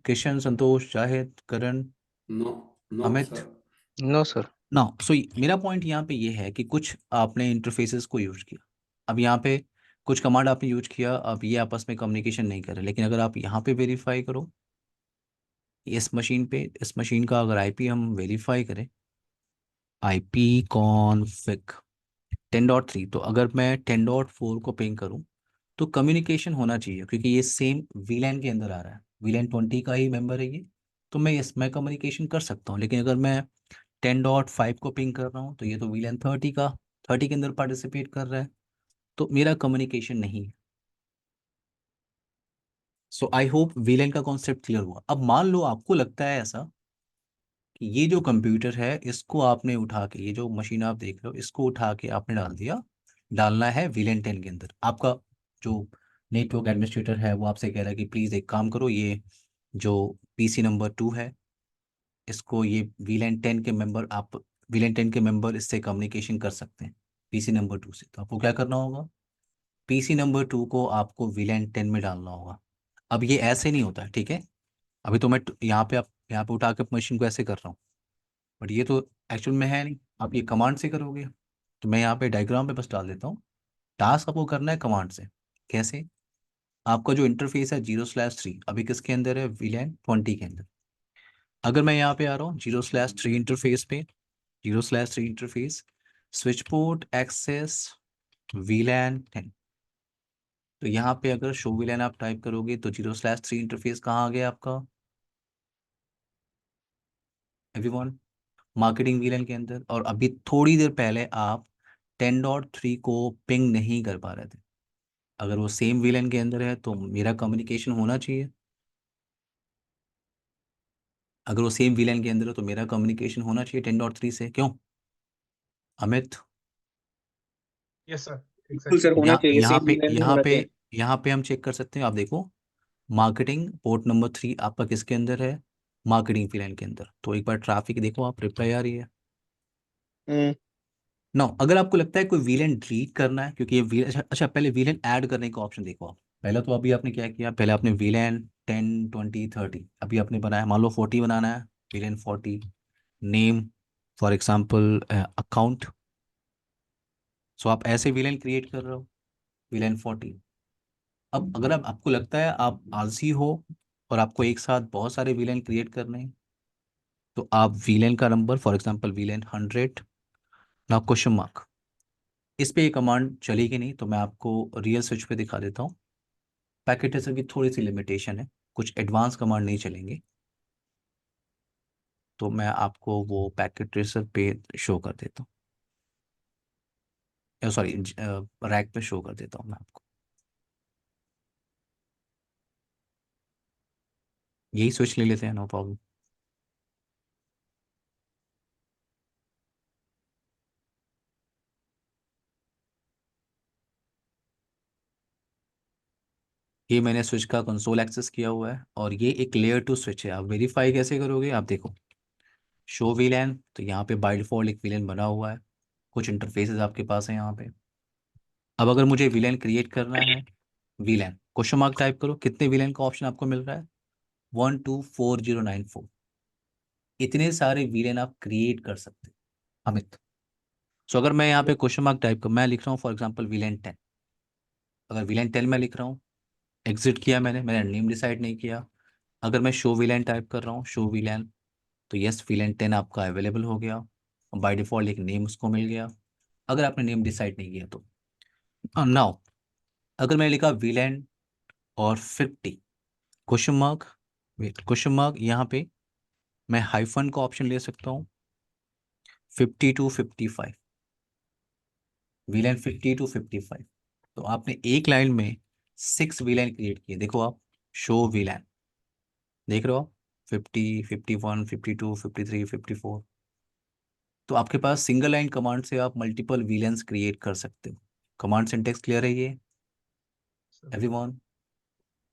Kishan, Santosh, Shahid, Karan, no, no Amit? Sir. No sir. ना, सो मेरा पॉइंट यहाँ पे ये है कि कुछ आपने इंटरफेसेस को यूज किया, अब यहाँ पे कुछ कमांड आपने यूज किया, अब ये आपस में कम्युनिकेशन नहीं कर रहे, लेकिन अगर आप यहाँ पे वेरीफाई करो, इस मशीन का अगर IP हम वेरीफाई करें, IP कॉन्फ़िग 10.3, तो अगर मैं 10.4 को पिंग करूं तो कम्युनिकेशन होना चाहिए, क्योंकि ये सेम VLAN के अंदर आ रहा है, VLAN 20 का ही मेंबर है ये, तो मैं इसमें कम्युनिकेशन कर सकता हूँ। लेकिन अगर मैं 10.5 को पिंग कर रहा हूँ तो ये तो VLAN 30 के अंदर पार्टिसिपेट कर रहा है, तो मेरा कम्युनिकेशन नहीं है। सो आई होप VLAN का कॉन्सेप्ट क्लियर हुआ। अब मान लो आपको लगता है ऐसा कि ये जो कंप्यूटर है इसको आपने उठा के, ये जो मशीन आप देख रहे हो इसको उठा के आपने डालना है VLAN 10 के अंदर। आपका जो नेटवर्क एडमिनिस्ट्रेटर है वो आपसे कह रहा है कि प्लीज़ एक काम करो, ये जो PC नंबर 2 है इसको, ये VLAN 10 के मेंबर इससे कम्युनिकेशन कर सकते हैं PC नंबर 2 से। तो आपको क्या करना होगा, PC नंबर 2 को आपको VLAN 10 में डालना होगा। अब ये ऐसे नहीं होता है, ठीक है। अभी तो मैं यहाँ पे उठा के मशीन को ऐसे कर रहा हूँ, बट ये तो एक्चुअल में है नहीं, आप ये कमांड से करोगे। तो मैं यहाँ पे डायग्राम पे बस डाल देता हूँ, टास्क आपको करना है कमांड से। कैसे? आपका जो इंटरफेस है 0/3 अभी किसके अंदर है, VLAN 20 के अंदर। अगर मैं यहाँ पे आ रहा हूँ 0/3 इंटरफेस पे, 0/3 interface, switch port access VLAN 10, तो यहाँ पे अगर शो विलेन आप टाइप करोगे तो 0/3 इंटरफेस कहाँ आ गया आपका एवरीवन? मार्केटिंग विलेन के अंदर। और अभी थोड़ी देर पहले आप 10.3 को पिंग नहीं कर पा रहे थे। अगर वो सेम विलेन के अंदर है तो मेरा कम्युनिकेशन होना चाहिए। अगर वो सेम विलेन के अंदर है तो मेरा कम्युनिकेशन होना चाहिए 10.3 से, क्यों अमित? Yes, sir. बिल्कुल सर, Exactly. होना चाहिए, यहाँ सेम पे विलेन में यहाँ होना पे चाहिए। यहाँ पे हम चेक कर सकते हैं। आप देखो, मार्केटिंग पोर्ट नंबर 3 आपका किसके अंदर है? मार्केटिंग विलेन के अंदर। तो एक बार ट्रैफिक देखो, आप रिप्लाई आ रही है हम्म। ना? अगर आपको लगता है कोई विलेन डिलीट करना है, क्योंकि ये अच्छा पहले विलेन ऐड करने का ऑप्शन देखो आप। पहले तो अभी आपने क्या किया, पहले आपने विलेन 10, 20, 30 अभी आपने बनाया, मान लो 40 बनाना है, विलेन 40। Name for example account. So आप ऐसे विलेन क्रिएट कर रहे हो, विलेन 40। अब अगर आपको लगता है आप आलसी हो और आपको एक साथ बहुत सारे विलेन क्रिएट करने हैं, तो आप विलेन का नंबर फॉर एग्जांपल विलेन 100 ना क्वेश्चन मार्क, इस पे ये कमांड चलेगी नहीं। तो मैं आपको रियल स्विच पे दिखा देता हूँ। पैकेट ट्रेसर की थोड़ी सी लिमिटेशन है, कुछ एडवांस कमांड नहीं चलेंगे। तो मैं आपको वो पैकेट ट्रेसर पे शो कर देता हूँ, सॉरी रैक पे शो कर देता हूँ मैं आपको। यही स्विच ले लेते हैं, नो प्रॉब्लम। ये मैंने स्विच का कंसोल एक्सेस किया हुआ है और ये एक लेयर 2 स्विच है। आप वेरीफाई कैसे करोगे? आप देखो, शो वीलैन, तो यहाँ पे बाय डिफॉल्ट एक विलेन बना हुआ है, कुछ इंटरफेसेस आपके पास है यहाँ पे। अब अगर मुझे विलेन क्रिएट करना है, विलेन क्वेश्चन मार्क टाइप करो, कितने विलेन का ऑप्शन आपको मिल रहा है? 124094। इतने सारे विलेन आप क्रिएट कर सकते हैं अमित। सो अगर मैं यहाँ पे क्वेश्चन मार्क टाइप कर, मैं लिख रहा हूँ फॉर एग्जाम्पल विलेन 10। अगर विलेन 10 मैं लिख रहा हूँ, एग्जिट किया मैंने नेम डिसाइड नहीं किया। अगर मैं शो विलेन टाइप कर रहा हूँ, शो विलेन, तो यस विलेन 10 आपका अवेलेबल हो गया। बाय डिफॉल्ट एक नेम उसको मिल गया, अगर आपने नेम डिसाइड नहीं किया तो। नाउ अगर मैंने लिखा विलेन और 50 question mark, wait question mark, यहाँ पे मैं हाइफन का ऑप्शन ले सकता हूँ। 50 to 55, विलेन 50 to 55। तो आपने एक लाइन में 6 विलेन क्रिएट किए। देखो आप, शो विलेन देख रहे हो आप, 50, 51, 52, 53, 54। तो आपके पास सिंगल लाइन कमांड से आप मल्टीपल विलेंस क्रिएट कर सकते हो। कमांड सिंटेक्स क्लियर है ये एवरीवन?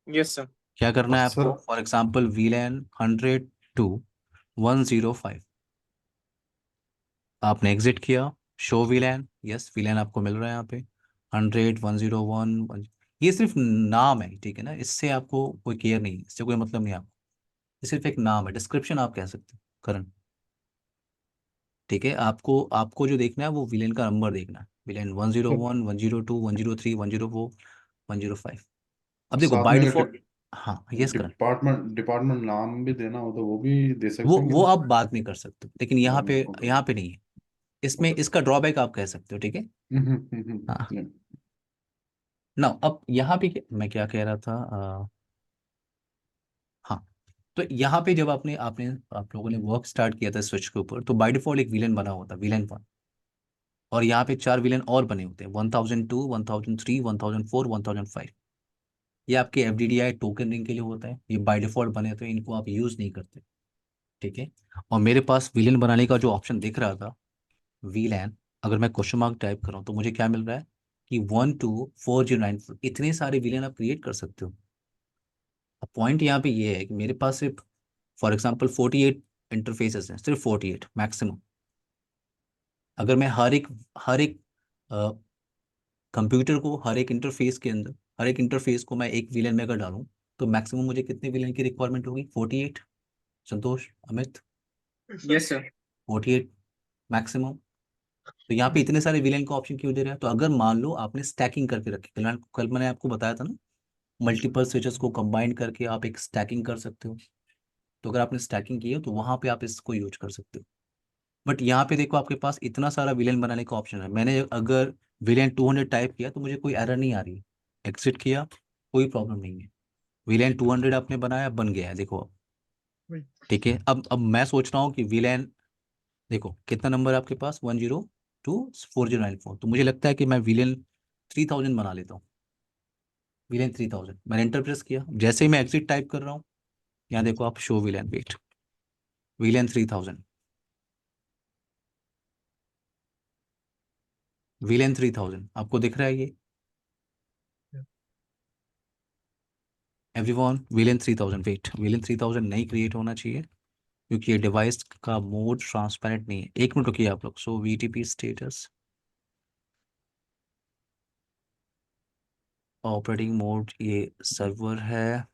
Yes sir. क्या करना है सर आपको? फॉर एग्जाम्पल विलेन 100 to 105, आपने एग्जिट किया, शो विलेन, यस विलेन आपको मिल रहा है यहाँ पे 100, 101। ये सिर्फ नाम है, ठीक है ना? इससे आपको कोई केयर नहीं है, इससे कोई मतलब नहीं है आपको। ये सिर्फ एक नाम है, डिस्क्रिप्शन आप कह सकते हो करण। ठीक है, आपको आपको जो देखना है वो विलेन का नंबर देखना है। विलेन 101, 102, 103, 104, 105। अब देखो साथ बाय में अगर डिफॉल्ट, हाँ यस करण, डिपार्टमेंट नाम भी देना हो तो वो भी दे वो सकते हैं वो क्या? आप बाद में कर सकते हो, लेकिन बाद यहाँ में, पे ओके। यहाँ पे नहीं है। इसमें ओके इसका ड्रॉबैक आप कह सकते हो, ठीक है। हाँ, हम्म। ना अब यहाँ पे मैं क्या कह रहा था, हाँ। तो यहाँ पे जब आपने आपने आप लोगों ने वर्क स्टार्ट किया था स्विच के ऊपर, तो बाय डिफॉल्ट एक विलेन बना होता, विलेन 1। और यहाँ पे 4 विलेन और बने होते हैं, 1002, 1003, 1004, 1005। ये आपके एफडीडीआई टोकन रिंग के लिए होता है, ये बाय डिफॉल्ट बने होते हैं, इनको आप यूज नहीं करते, ठीक है। और मेरे पास विलेन बनाने का जो ऑप्शन दिख रहा था, वीलैन, अगर मैं क्वेश्चन मार्क टाइप कर रहा हूँ तो मुझे क्या मिल रहा है कि 124094, इतने सारे विलेन आप क्रिएट कर सकते हो। अब पॉइंट यहाँ पे ये है कि मेरे पास सिर्फ फॉर एग्जांपल 48 इंटरफेसेस हैं, सिर्फ 48 मैक्सिमम। अगर मैं हर एक कंप्यूटर को, हर एक इंटरफेस के अंदर, हर एक इंटरफेस को मैं एक विलेन में अगर डालूं, तो मैक्सिमम मुझे कितने विलेन की रिक्वायरमेंट होगी? 48। संतोष, अमित, यस सर। 48 मैक्सिमम। तो यहाँ पे इतने सारे विलेन का ऑप्शन क्यों दे रहा है? तो अगर मान लो आपने स्टैकिंग करके रखी, कल कल मैंने आपको बताया था ना, मल्टीपल स्विचेस को कंबाइन करके आप एक स्टैकिंग कर सकते हो। तो अगर आपने स्टैकिंग की है तो वहां पे आप इसको यूज कर सकते हो। बट यहाँ पे देखो, आपके पास इतना सारा विलेन बनाने का ऑप्शन है। मैंने अगर विलेन 200 टाइप किया तो मुझे कोई एरर नहीं आ रही है। एग्जिट किया, कोई प्रॉब्लम नहीं है। वीलैन 200 आपने बनाया, बन गया है, देखो अब। ठीक है, अब मैं सोच रहा हूँ कि वीलैन, देखो कितना नंबर है आपके पास, 1024094, तो मुझे लगता है कि मैं वीलेन 3000 बना लेता हूँ। वीलेन 3000 मैंने एंटर प्रेस किया, जैसे ही मैं एग्जिट टाइप कर रहा हूँ, यहाँ देखो आप, show VLAN, wait, VLAN 3000, VLAN 3000 आपको दिख रहा है ये एवरीवन? वीलेन 3000, वेट, वीलेन 3000 नहीं क्रिएट होना चाहिए क्योंकि ये डिवाइस का मोड ट्रांसपेरेंट नहीं है। एक मिनट रुकिए आप लोग। So VTP status, operating mode ये सर्वर है।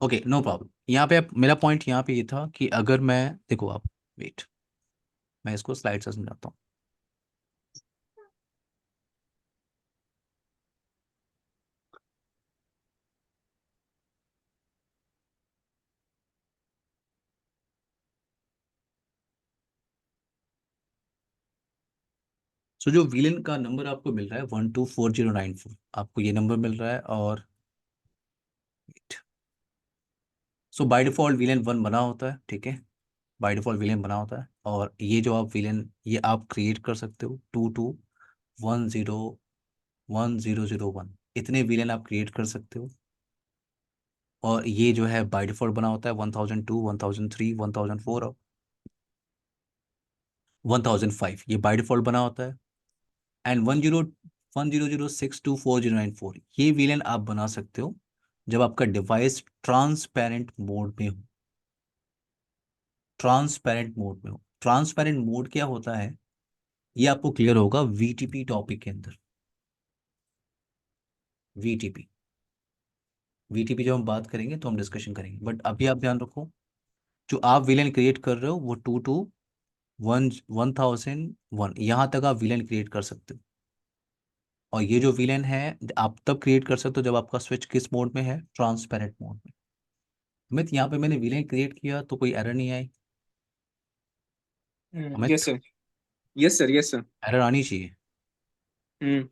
Okay, no problem. यहाँ पे मेरा पॉइंट यहाँ पे ये था कि अगर मैं, देखो आप, वेट, मैं इसको स्लाइड से समझाता हूँ। सो जो विलेन का नंबर आपको मिल रहा है 124094, आपको ये नंबर मिल रहा है। और सो बाय डिफॉल्ट विलेन 1 बना होता है, ठीक है, बाय डिफॉल्ट विलेन बना होता है। और ये जो आप विलेन, ये आप क्रिएट कर सकते हो, 22101001, इतने विलेन आप क्रिएट कर सकते हो। और ये जो है बाय डिफॉल्ट बना होता है 1002, 1003, 1004 और 1005, ये बाय डिफॉल्ट बना होता है। एंड 10062409 ये विलेन आप बना सकते हो जब आपका डिवाइस ट्रांसपेरेंट मोड में हो। ट्रांसपेरेंट मोड में हो, ट्रांसपेरेंट मोड क्या होता है ये आपको क्लियर होगा वीटीपी टॉपिक के अंदर। वीटीपी, वीटीपी जब हम बात करेंगे तो हम डिस्कशन करेंगे, बट अभी आप ध्यान रखो, जो आप विलेन क्रिएट कर रहे हो वो 1001 यहाँ तक आप विलेन क्रिएट कर सकते हो। और ये जो विलेन है आप तब क्रिएट कर सकते हो जब आपका स्विच किस मोड में है, ट्रांसपेरेंट मोड में। अमित, यहाँ पे मैंने विलेन क्रिएट किया तो कोई एरर नहीं आई? Yes, Amit, sir. Yes, sir. Yes, sir. Error आनी चाहिए। Hmm.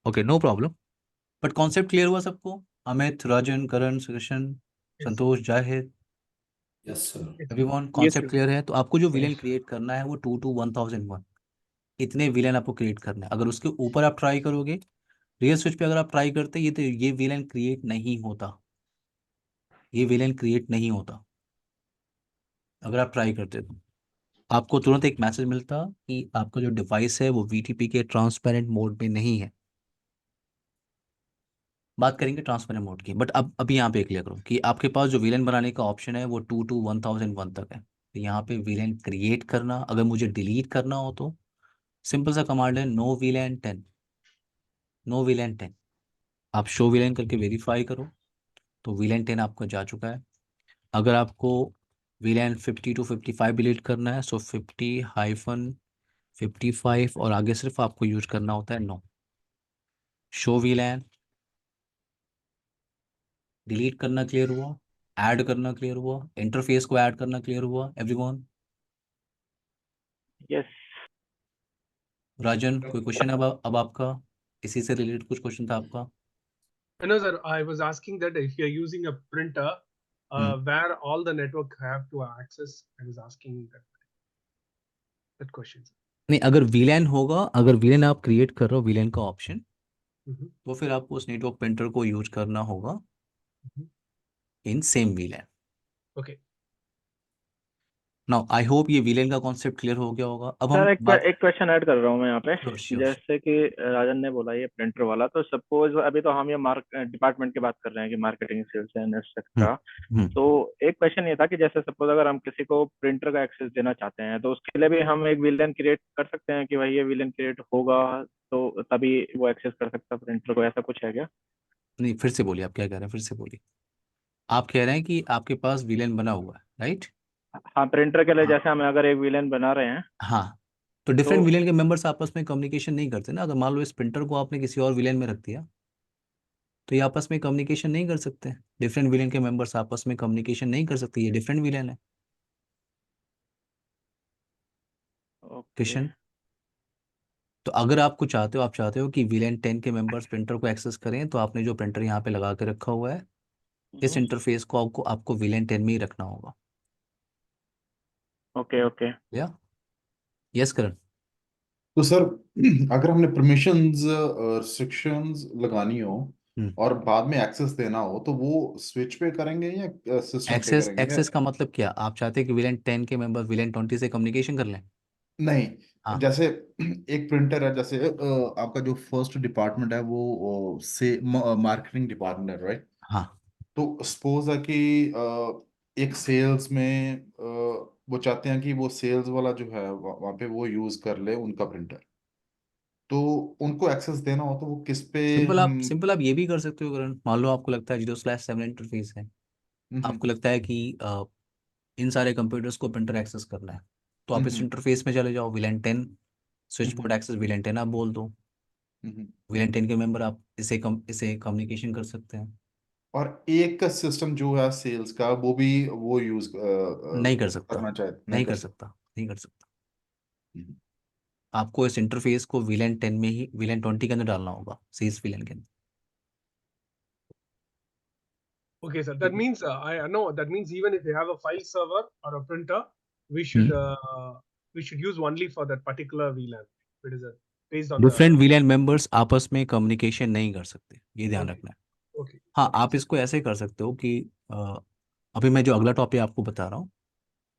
Okay, no problem. But concept clear हुआ सबको? Amit, Rajan, Karan, Sudarshan, Yes. Santosh, Zahid, yes sir. Everyone, Yes, concept sir. Clear है? तो आपको जो विलेन क्रिएट करना है वो 221001, इतने विलेन आपको क्रिएट करना है। अगर उसके ऊपर आप ट्राई करोगे, रियल स्विच पे अगर आप ट्राई करते ये तो ये विलेन क्रिएट नहीं होता, ये विलेन क्रिएट नहीं होता अगर आप ट्राई करते तो। आपको तुरंत एक मैसेज मिलता कि आपका जो डिवाइस है वो वीटीपी के ट्रांसपेरेंट मोड में नहीं है। बात करेंगे ट्रांसपेरेंट मोड की, बट अब अभी यहाँ पे क्लियर करो कि आपके पास जो विलेन बनाने का ऑप्शन है वो 1001 तक है। तो यहाँ पे विलेन क्रिएट करना, अगर मुझे डिलीट करना हो तो सिंपल सा कमांड है, नो विलेन 10, नो विलेन 10। आप शो विलेन करके वेरीफाई करो तो विलेन 10 आपका जा चुका है। अगर आपको विलेन 50 to 55 डिलीट करना है, सो 50-55 और आगे सिर्फ आपको यूज करना होता है नो। शो विलेन, डिलीट करना क्लियर हुआ, ऐड करना क्लियर हुआ, इंटरफेस को ऐड करना क्लियर हुआ एवरीवन? यस। राजन, कोई क्वेश्चन अब आपका, इसी से रिलेटेड कुछ क्वेश्चन था आपका? No, sir, I was asking that if you're using a printer, where all the network have to access. I was asking that question. नहीं, अगर वीलैन होगा, अगर वीलैन आप क्रिएट कर रहे हो, वीलैन का ऑप्शन, Mm-hmm. तो फिर आपको उस नेटवर्क प्रिंटर को यूज करना होगा Mm-hmm. In same वीलैन। Okay. Now I hope ये वीलैन का कॉन्सेप्ट क्लियर हो गया होगा। अब सर हम एक बात, एक क्वेश्चन ऐड कर रहा हूँ मैं यहाँ पे। Sure sure. जैसे कि राजन ने बोला ये प्रिंटर वाला, तो सपोज अभी तो हम ये डिपार्टमेंट की बात कर रहे हैं कि मार्केटिंग, सेल्स एंड एक्सेट्रा। हम्म तो एक क्वेश्चन ये था कि जैसे सपोज अगर हम किसी को प्रिंटर का एक्सेस देना चाहते हैं तो उसके लिए भी हम एक विलेन क्रिएट कर सकते हैं कि भाई ये विलेन क्रिएट होगा तो तभी वो एक्सेस कर सकता है प्रिंटर को, ऐसा कुछ है क्या? नहीं, फिर से बोलिए, आप क्या कह रहे हैं, फिर से बोलिए। आप कह रहे हैं कि आपके पास विलेन बना हुआ है, राइट? हाँ, प्रिंटर के लिए हाँ, जैसे हम अगर एक विलेन बना रहे हैं हाँ, तो तो। डिफरेंट विलेन के मेंबर्स आपस में कम्युनिकेशन नहीं करते ना। अगर मान लो इस प्रिंटर को आपने किसी और विलेन में रख दिया तो ये आपस में कम्युनिकेशन नहीं कर सकते। डिफरेंट विलेन के मेंबर्स आपस में कम्युनिकेशन नहीं कर सकते, ये डिफरेंट विलेन है। ओके। क्वेश्चन? तो अगर आपको चाहते हो, आप चाहते हो कि VLAN 10 के मेंबर्स प्रिंटर को एक्सेस करें, तो आपने जो प्रिंटर यहाँ पे लगा के रखा हुआ है, इस इंटरफेस को आपको आपको VLAN 10 में ही रखना होगा। Okay okay. या यस करण? तो सर अगर हमने परमिशंस रिस्ट्रिक्शंस लगानी हो हम्म। और बाद में एक्सेस देना हो तो वो स्विच पे करेंगे या सिस्टम पे एक्सेस करेंगे या एक्सेस का मतलब क्या? आप चाहते हैं कि VLAN 10 के मेंबर VLAN 20 से कम्युनिकेशन कर लें? नहीं, हाँ जैसे एक प्रिंटर है, जैसे आपका जो फर्स्ट डिपार्टमेंट है वो से मार्केटिंग डिपार्टमेंट है, राइट? हाँ। तो सपोज है कि एक सेल्स में वो चाहते हैं कि वो सेल्स वाला जो है वहाँ पे वो यूज कर ले उनका प्रिंटर, तो उनको एक्सेस देना हो तो वो किस पे हम। सिंपल आप ये भी कर सकते हो करण। मान लो आपको लगता है 0/7 इंटरफेस है, हम्म आपको लगता है कि इन सारे कंप्यूटर्स को प्रिंटर एक्सेस करना है, तो आप इस हम्म इंटरफेस में चले जाओ, VLAN 10 स्विच हम्म पोर्ट एक्सेस VLAN 10 आप बोल दो। हम्म। VLAN 10 के मेंबर आप इसे कम्युनिकेशन कर सकते हैं। और एक का सिस्टम जो है सेल्स का वो भी वो यूज नहीं कर सकता, करना चाहे नहीं नहीं कर कर सकते। सकता, नहीं कर सकता। हम्म। आपको इस इंटरफेस को VLAN 10 में ही VLAN 20 के अंदर डालना होगा, सीस VLAN के अंदर। Okay, sir. That ठीक है। means I know that means even if you have a file server or a printer, we should hmm. use only for that particular VLAN. It is based on the. Different VLAN members आपस में communication नहीं कर सकते, ये ध्यान Okay. रखना है। Okay. हाँ, Okay. आप इसको ऐसे कर सकते हो कि अभी मैं जो अगला टॉपिक आपको बता रहा हूँ,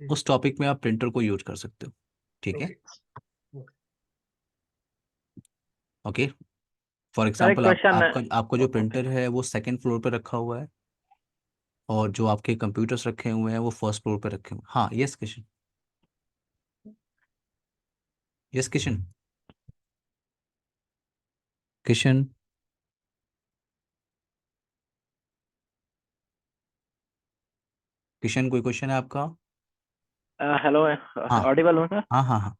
Hmm. उस टॉपिक में आप प्रिंटर को यूज कर सकते हो। ठीक है? Okay. Okay. Okay. For sir एक एग्जांपल क्वेश्चन है। आपका आपका जो ओके। प्रिंटर है वो सेकंड फ्लोर पर रखा हुआ है, और जो आपके कंप्यूटर्स रखे हुए हैं वो फर्स्ट फ्लोर पर रखे हुए हैं। हाँ, यस किशन? यस किशन? किशन? किशन, कोई क्वेश्चन है आपका? हेलो, हाँ ऑडिबल हूँ सर? हाँ हाँ हाँ।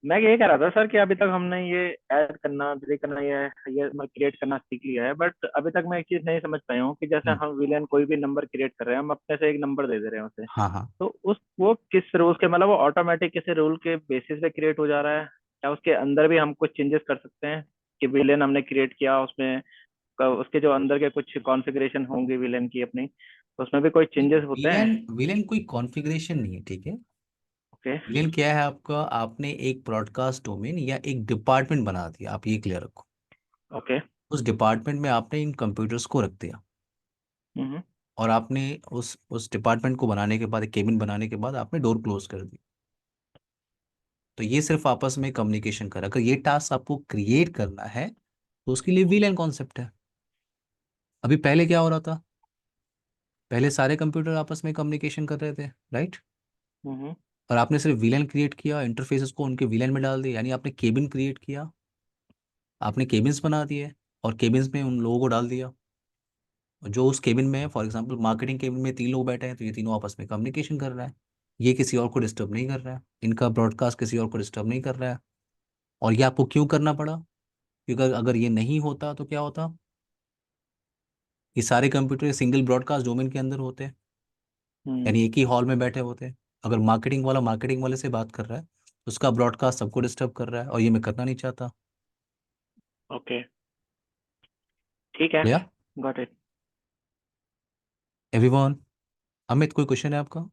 मैं ये कह रहा था सर कि अभी तक हमने ये ऐड करना, डिलीट करना, ये क्रिएट करना सीख लिया है, बट अभी तक मैं एक चीज नहीं समझ पाया हूँ कि जैसे हम्म, हम विलेन कोई भी नंबर क्रिएट कर रहे हैं, हम अपने से एक नंबर दे दे रहे हैं उसे, हाँ हाँ। तो उस वो किस रूल के, मतलब वो ऑटोमेटिक किसी रूल के बेसिस पे क्रिएट हो जा रहा है, क्या उसके अंदर भी हम कुछ चेंजेस कर सकते हैं कि विलेन हमने क्रिएट किया उसमें उसके जो अंदर के कुछ कॉन्फ़िगरेशन होंगे विलेन की अपनी, तो उसमें भी कोई चेंजेस होते हैं? विलेन विलेन कोई कॉन्फ़िगरेशन नहीं है, ठीक है? ओके। विलेन क्या है आपका? आपने एक ब्रॉडकास्ट डोमेन या एक डिपार्टमेंट बना दिया, आप ये क्लियर रखो। ओके। उस डिपार्टमेंट में आपने इन कंप्यूटर्स को रख दिया, हम्म। और आपने उस डिपार्टमेंट को बनाने के बाद, एक केबिन बनाने के बाद आपने डोर क्लोज कर दी। तो ये सिर्फ आपस में कम्युनिकेशन कर, अगर ये टास्क आपको क्रिएट करना है तो उसके लिए VLAN कॉन्सेप्ट है। अभी पहले क्या हो रहा था? पहले सारे कंप्यूटर आपस में कम्युनिकेशन कर रहे थे, राइट? हम्म। और आपने सिर्फ VLAN क्रिएट किया, इंटरफेसेस को उनके VLAN में डाल दिया, यानी आपने केबिन क्रिएट किया, आपने केबिन्स बना दिए, और केबिन्स में उन लोगों को डाल दिया। और जो उस केबिन में है, फॉर एग्जांपल मार्केटिंग केबिन में 3 लोग बैठे हैं, तो ये तीनों आपस में कम्युनिकेशन कर रहा है। ये किसी और को डिस्टर्ब नहीं कर रहा है, इनका ब्रॉडकास्ट किसी और को डिस्टर्ब नहीं कर रहा है। और ये आपको क्यों करना पड़ा? क्योंकि अगर ये नहीं होता तो क्या होता? ये सारे कंप्यूटर सिंगल ब्रॉडकास्ट डोमेन के अंदर होते हैं, हम्म। यानी एक ही हॉल में बैठे होते हैं। अगर मार्केटिंग वाला मार्केटिंग वाले से बात कर रहा है, तो उसका ब्रॉडकास्ट सबको डिस्टर्ब कर रहा है, और ये मैं करना नहीं चाहता। ओके। ठीक है। लिया? Got it. एवरीवन? अमित, कोई क्वेश्चन है आपका?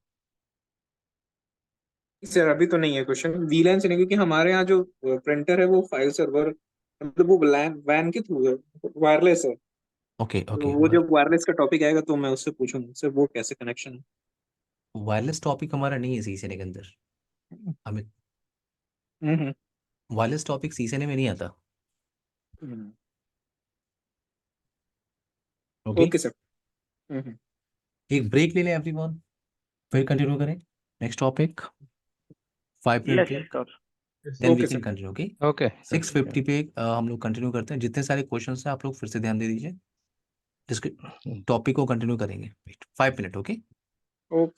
सर अभी तो नहीं है क्वेश्चन वीलैन से नहीं, क्योंकि हमारे यहाँ जो प्रिंटर है वो फाइल सर्वर, मतलब वो वैन वैन के थ्रू है, वायरलेस है। ओके तो ओके। वो जब वायरलेस का टॉपिक आएगा तो मैं उससे पूछूंगा सर वो कैसे कनेक्शन है। वायरलेस टॉपिक हमारा नहीं है सीसीएनए के अंदर, अमित। हम्म वायरलेस टॉपिक सीसीएनए में नहीं आता। ओके। Okay sir. हम्म एक ब्रेक ले लें एवरीवन, फिर कंटिन्यू करें next topic. 5 minute yes break, sure. Yes. Then we okay can sir. Continue. Okay? Okay sir. 6:50 पे हम लोग कंटिन्यू करते हैं। जितने सारे क्वेश्चंस हैं आप लोग फिर से ध्यान दे दीजिए, जिसके टॉपिक को कंटिन्यू करेंगे। 5 मिनट, ओके? ओके।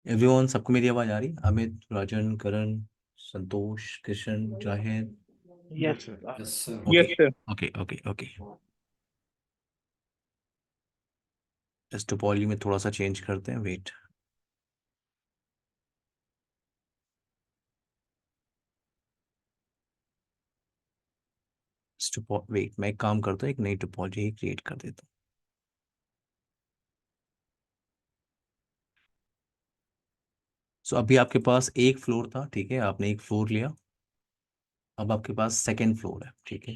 एवरीवन, सबको मेरी आवाज़ आ रही? Amit, Rajan, Karan, Santosh, Krishna, Zahid. Yes. Yes sir. Okay yes sir. Okay okay okay. इस टोपोलॉजी में थोड़ा सा चेंज करते हैं, वेट। वेट, मैं एक काम करता हूँ, एक नई टोपोलॉजी क्रिएट कर देता हूँ। सो अभी आपके पास एक फ्लोर था, ठीक है, आपने एक फ्लोर लिया। अब आपके पास सेकेंड फ्लोर है, ठीक है।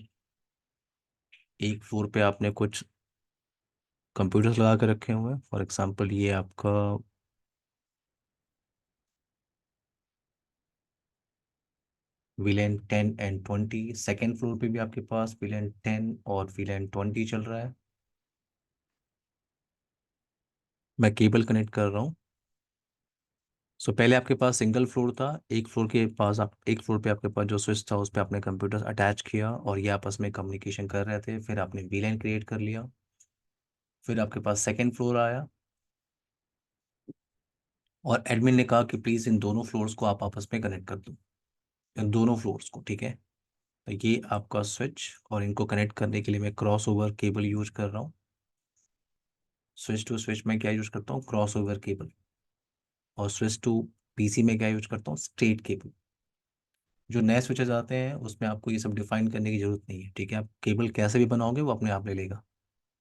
एक फ्लोर पे आपने कुछ कंप्यूटर्स लगा के रखे हुए हैं। फॉर एग्जांपल ये आपका VLAN 10 एंड 20। सेकेंड फ्लोर पे भी आपके पास VLAN 10 और VLAN 20 चल रहा है। मैं केबल कनेक्ट कर रहा हूँ। सो पहले आपके पास सिंगल फ्लोर था। एक फ्लोर के पास आप एक फ्लोर पे आपके पास जो स्विच था उस पे आपने कंप्यूटर अटैच किया और ये आपस में कम्युनिकेशन कर रहे थे। फिर आपने VLAN क्रिएट कर लिया। फिर आपके पास सेकेंड फ्लोर आया और एडमिन ने कहा कि प्लीज़ इन दोनों फ्लोर्स को आप आपस में कनेक्ट कर दो, इन दोनों फ्लोर्स को, ठीक है। तो ये आपका स्विच, और इनको कनेक्ट करने के लिए मैं क्रॉस ओवर केबल यूज कर रहा हूँ। स्विच टू स्विच में क्या यूज करता हूँ? Cross over cable. और स्विच टू PC में क्या यूज करता हूँ? Straight cable. जो नए स्विचेस आते हैं उसमें आपको ये सब डिफाइन करने की जरूरत नहीं है, ठीक है। आप केबल कैसे भी बनाओगे वो अपने आप ले लेगा।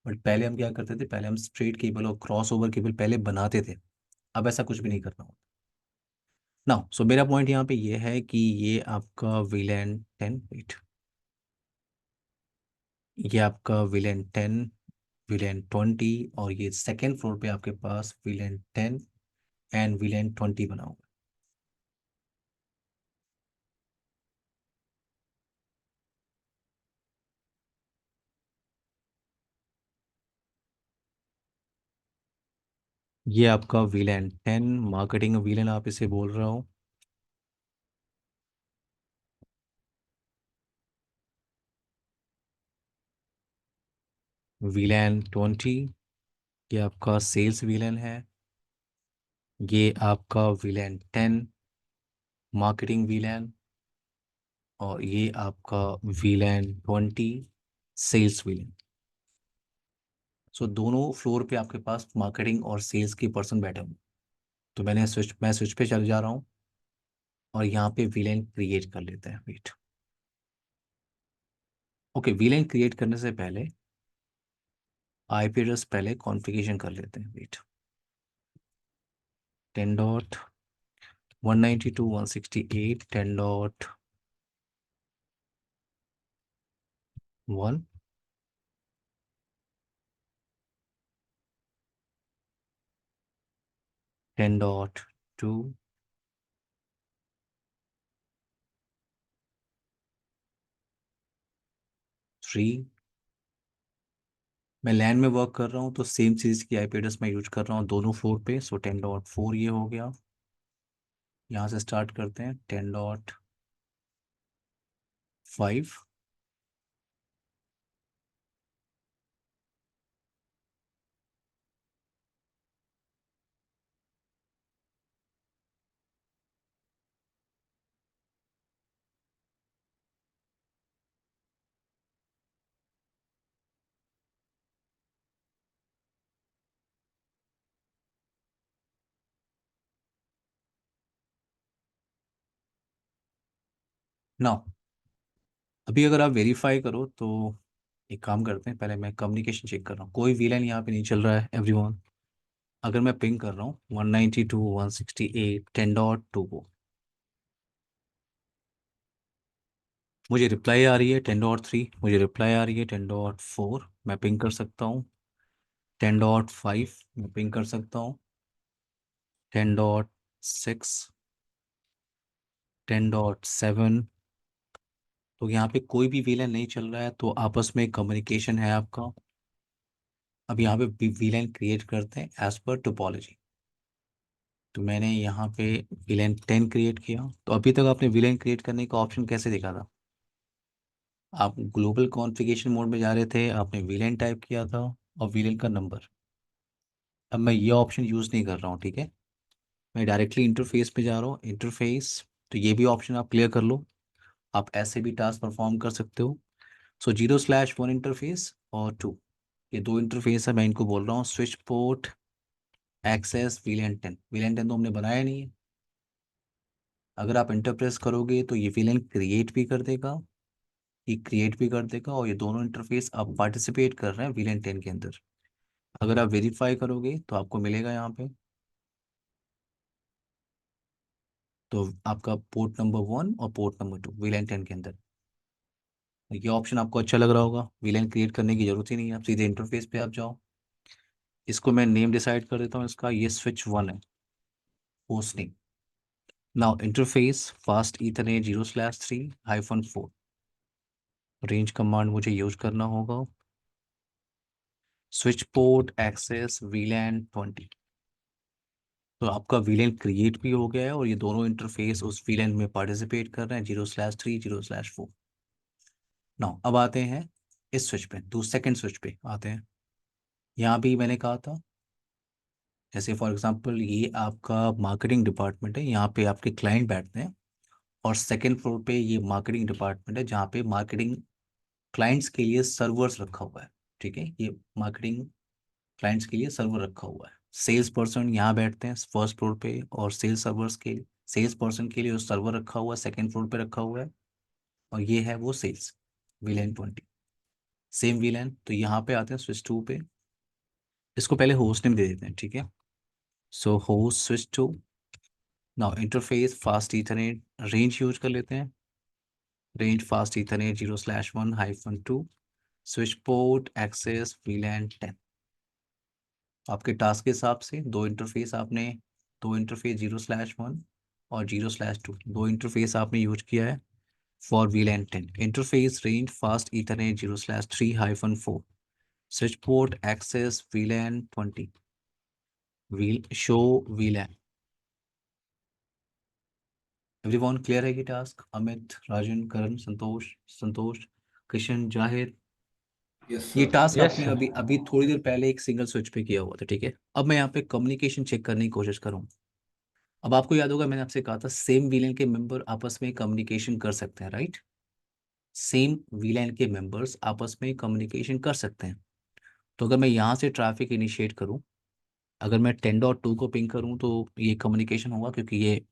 बट पहले हम क्या करते थे? पहले हम स्ट्रेट केबल और क्रॉस ओवर केबल पहले बनाते थे। अब ऐसा कुछ भी नहीं करना होता ना। सो मेरा पॉइंट यहाँ पे ये है कि ये आपका VLAN 10, वेट, ये आपका VLAN 10, VLAN 20, और ये सेकेंड फ्लोर पे आपके पास VLAN 10 एंड VLAN 20 बना होगा। ये आपका VLAN 10, मार्केटिंग VLAN आप इसे बोल रहा हो। VLAN 20, ये आपका सेल्स VLAN है। ये आपका VLAN 10, मार्केटिंग VLAN। और ये आपका VLAN 20, सेल्स VLAN। सो दोनों फ्लोर पे आपके पास मार्केटिंग और सेल्स की पर्सन बैठे होंगे। तो मैं स्विच पे चल जा रहा हूँ और यहाँ पे VLAN क्रिएट कर लेते हैं, वेट। ओके, VLAN क्रिएट करने से पहले IP एड्रेस पहले कॉन्फ़िगरेशन कर लेते हैं, वेट। 10.192.168, 10.1, 10.2, 3। मैं लैन में वर्क कर रहा हूँ तो सेम सीरीज की IP एड्रेस मैं यूज कर रहा हूँ दोनों फ्लोर पे। सो 10.4 ये हो गया। यहाँ से स्टार्ट करते हैं, 10.5। नाउ अभी अगर आप वेरीफाई करो तो एक काम करते हैं, पहले मैं कम्युनिकेशन चेक कर रहा हूँ। कोई VLAN यहाँ पे नहीं चल रहा है एवरीवन। अगर मैं पिंग कर रहा हूँ 192.168.10.2 को, मुझे रिप्लाई आ रही है 10.3, मुझे रिप्लाई आ रही है 10.4। मैं पिंग कर सकता हूँ 10.5, मैं पिंग कर सकता हूँ 10.6, 10.7। तो यहाँ पे कोई भी VLAN नहीं चल रहा है, तो आपस में कम्युनिकेशन है आपका। अब यहाँ पे VLAN क्रिएट करते हैं एज पर टोपोलॉजी। तो मैंने यहाँ पे VLAN 10 क्रिएट किया। तो अभी तक आपने VLAN क्रिएट करने का ऑप्शन कैसे देखा था? आप ग्लोबल कॉन्फ़िगरेशन मोड में जा रहे थे, आपने VLAN टाइप किया था और VLAN का नंबर। अब मैं ये ऑप्शन यूज़ नहीं कर रहा हूँ, ठीक है। मैं डायरेक्टली इंटरफेस पे जा रहा हूँ, इंटरफेस। तो ये भी ऑप्शन आप क्लियर कर लो, आप ऐसे भी टास्क परफॉर्म कर सकते हो। सो 0/1 इंटरफेस और 2, ये दो इंटरफेस है। मैं इनको बोल रहा हूँ switch port access VLAN 10। VLAN 10 तो हमने बनाया नहीं है। अगर आप इंटर प्रेस करोगे तो ये VLAN क्रिएट भी कर देगा, ये क्रिएट भी कर देगा, और ये दोनों इंटरफेस आप पार्टिसिपेट कर रहे हैं VLAN 10 के अंदर। अगर आप वेरीफाई करोगे तो आपको मिलेगा यहाँ पे, तो आपका पोर्ट नंबर 1 और पोर्ट नंबर 2 VLAN 10 के अंदर। ये ऑप्शन आपको अच्छा लग रहा होगा, VLAN क्रिएट करने की जरूरत ही नहीं है, आप सीधे इंटरफेस पे आप जाओ। इसको मैं नेम डिसाइड कर देता हूँ, इसका ये स्विच 1 है, host name. Now interface fast Ethernet 0/3-4 range command मुझे यूज करना होगा। Switch port access VLAN 20। तो आपका VLAN क्रिएट भी हो गया है और ये दोनों इंटरफेस उस VLAN में पार्टिसिपेट कर रहे हैं 0/3 0/4। नाउ अब आते हैं इस स्विच पे, सेकंड स्विच पे आते हैं। यहाँ भी मैंने कहा था, जैसे फॉर एग्जांपल ये आपका मार्केटिंग डिपार्टमेंट है, यहाँ पे आपके क्लाइंट बैठते हैं, और सेकंड फ्लोर पे ये मार्केटिंग डिपार्टमेंट है जहाँ पे मार्केटिंग क्लाइंट्स के लिए सर्वर्स रखा हुआ है। ठीक है, ये मार्केटिंग क्लाइंट्स के लिए सर्वर रखा हुआ है। सेल्स पर्सन यहाँ बैठते हैं फर्स्ट फ्लोर पे, और सेल्स पर्सन के लिए जो सर्वर रखा हुआ है सेकंड फ्लोर पे रखा हुआ है, और ये है वो सेल्स VLAN 20, सेम VLAN। तो यहाँ पे आते हैं स्विच 2 पे, इसको पहले होस्ट नेम दे देते हैं, ठीक है। So host switch 2। Now interface fast Ethernet, range use कर लेते हैं, range fast Ethernet 0/1-2 switch port access VLAN 10। आपके टास्क के हिसाब से दो इंटरफेस 0/1 और 0/2 दो इंटरफेस आपने यूज किया है for VLAN 10। Interface range fast Ethernet 0/3-4 switch port access VLAN 20 show VLAN। Everyone clear है कि टास्क? अमित, राजन, करण, संतोष, किशन, जाहिर, यस ये सर। टास्क यस आपने सर। अभी अभी थोड़ी देर पहले एक सिंगल स्विच पे किया हुआ था, ठीक है। अब मैं यहाँ पे कम्युनिकेशन चेक करने की कोशिश करूँ। अब आपको याद होगा मैंने आपसे कहा था सेम VLAN के मेंबर आपस में कम्युनिकेशन कर सकते हैं, राइट। सेम VLAN के मेंबर्स आपस में कम्युनिकेशन कर सकते हैं। तो अगर मैं यहाँ से ट्रैफिक इनिशिएट करूँ, अगर मैं 10.2 को पिंग करूँ तो ये कम्युनिकेशन होगा क्योंकि ये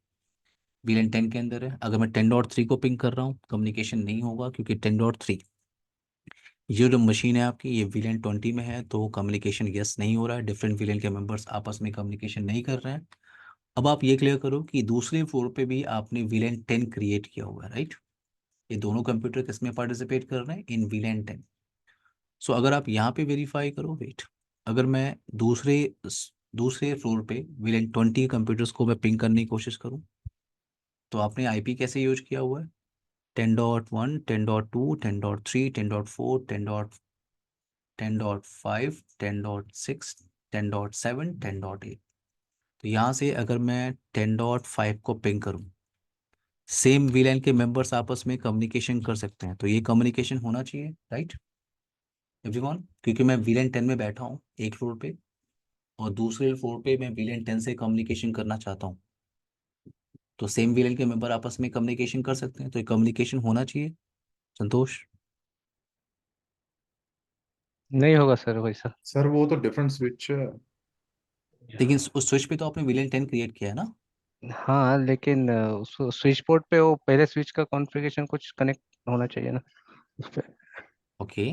VLAN 10 के अंदर है। अगर मैं 10.3 को पिंग कर रहा हूँ कम्युनिकेशन नहीं होगा क्योंकि 10.3 ये जो मशीन है आपकी ये VLAN 20 में है, तो कम्युनिकेशन यस नहीं हो रहा है, डिफरेंट VLAN के मेंबर्स आपस में कम्युनिकेशन नहीं कर रहे हैं। अब आप ये क्लियर करो कि दूसरे फ्लोर पे भी आपने VLAN 10 क्रिएट किया हुआ है, राइट। ये दोनों कंप्यूटर किसमें पार्टिसिपेट कर रहे हैं? इन VLAN 10। सो अगर आप यहाँ पे वेरीफाई करो, वेट, अगर मैं दूसरे फ्लोर पे VLAN 20 कंप्यूटर्स को मैं पिंग करने की कोशिश करूँ, तो आपने IP कैसे यूज किया हुआ है? 10.1 10.2 10.3 10.4 10.5 10.6 10.7 10.8। तो यहाँ से अगर मैं 10.5 को पिंग करूँ, सेम VLAN के मेंबर्स आपस में कम्युनिकेशन कर सकते हैं, तो ये कम्युनिकेशन होना चाहिए, राइट एवरीवन। क्योंकि मैं VLAN 10 में बैठा हूँ एक फ्लोर पे, और दूसरे फ्लोर पे मैं VLAN 10 से कम्युनिकेशन करना चाहता हूँ, तो सेम VLAN के मेंबर आपस में कम्युनिकेशन कर सकते हैं, तो ये कम्युनिकेशन होना चाहिए। संतोष? नहीं होगा सर वैसा। सर वो तो डिफरेंट स्विच है। लेकिन उस स्विच पे तो आपने VLAN 10 क्रिएट किया है ना। हाँ लेकिन उस स्विच पोर्ट पे वो पहले स्विच का कॉन्फ़िगरेशन कुछ कनेक्ट होना चाहिए ना उस पे। ओके,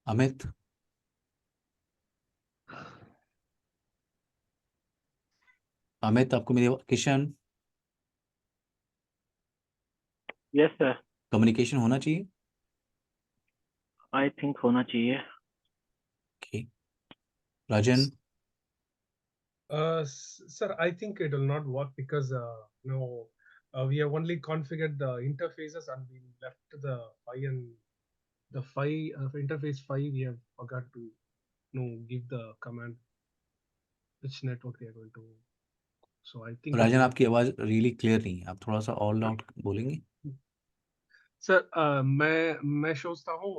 अमित, अमित आपको मेरी किशन, यस सर, कम्युनिकेशन होना चाहिए। आई थिंक होना चाहिए। Okay, Rajan, Sir, I think it will not work because no, we have only configured the interfaces and we left the phi and the phi interface phi. We have forgot to give the command which network they are going to. So I think it Rajan will not आपकी work. आवाज़ really clear नहीं है, आप थोड़ा सा all out बोलेंगे। Sir मैं सोचता हूँ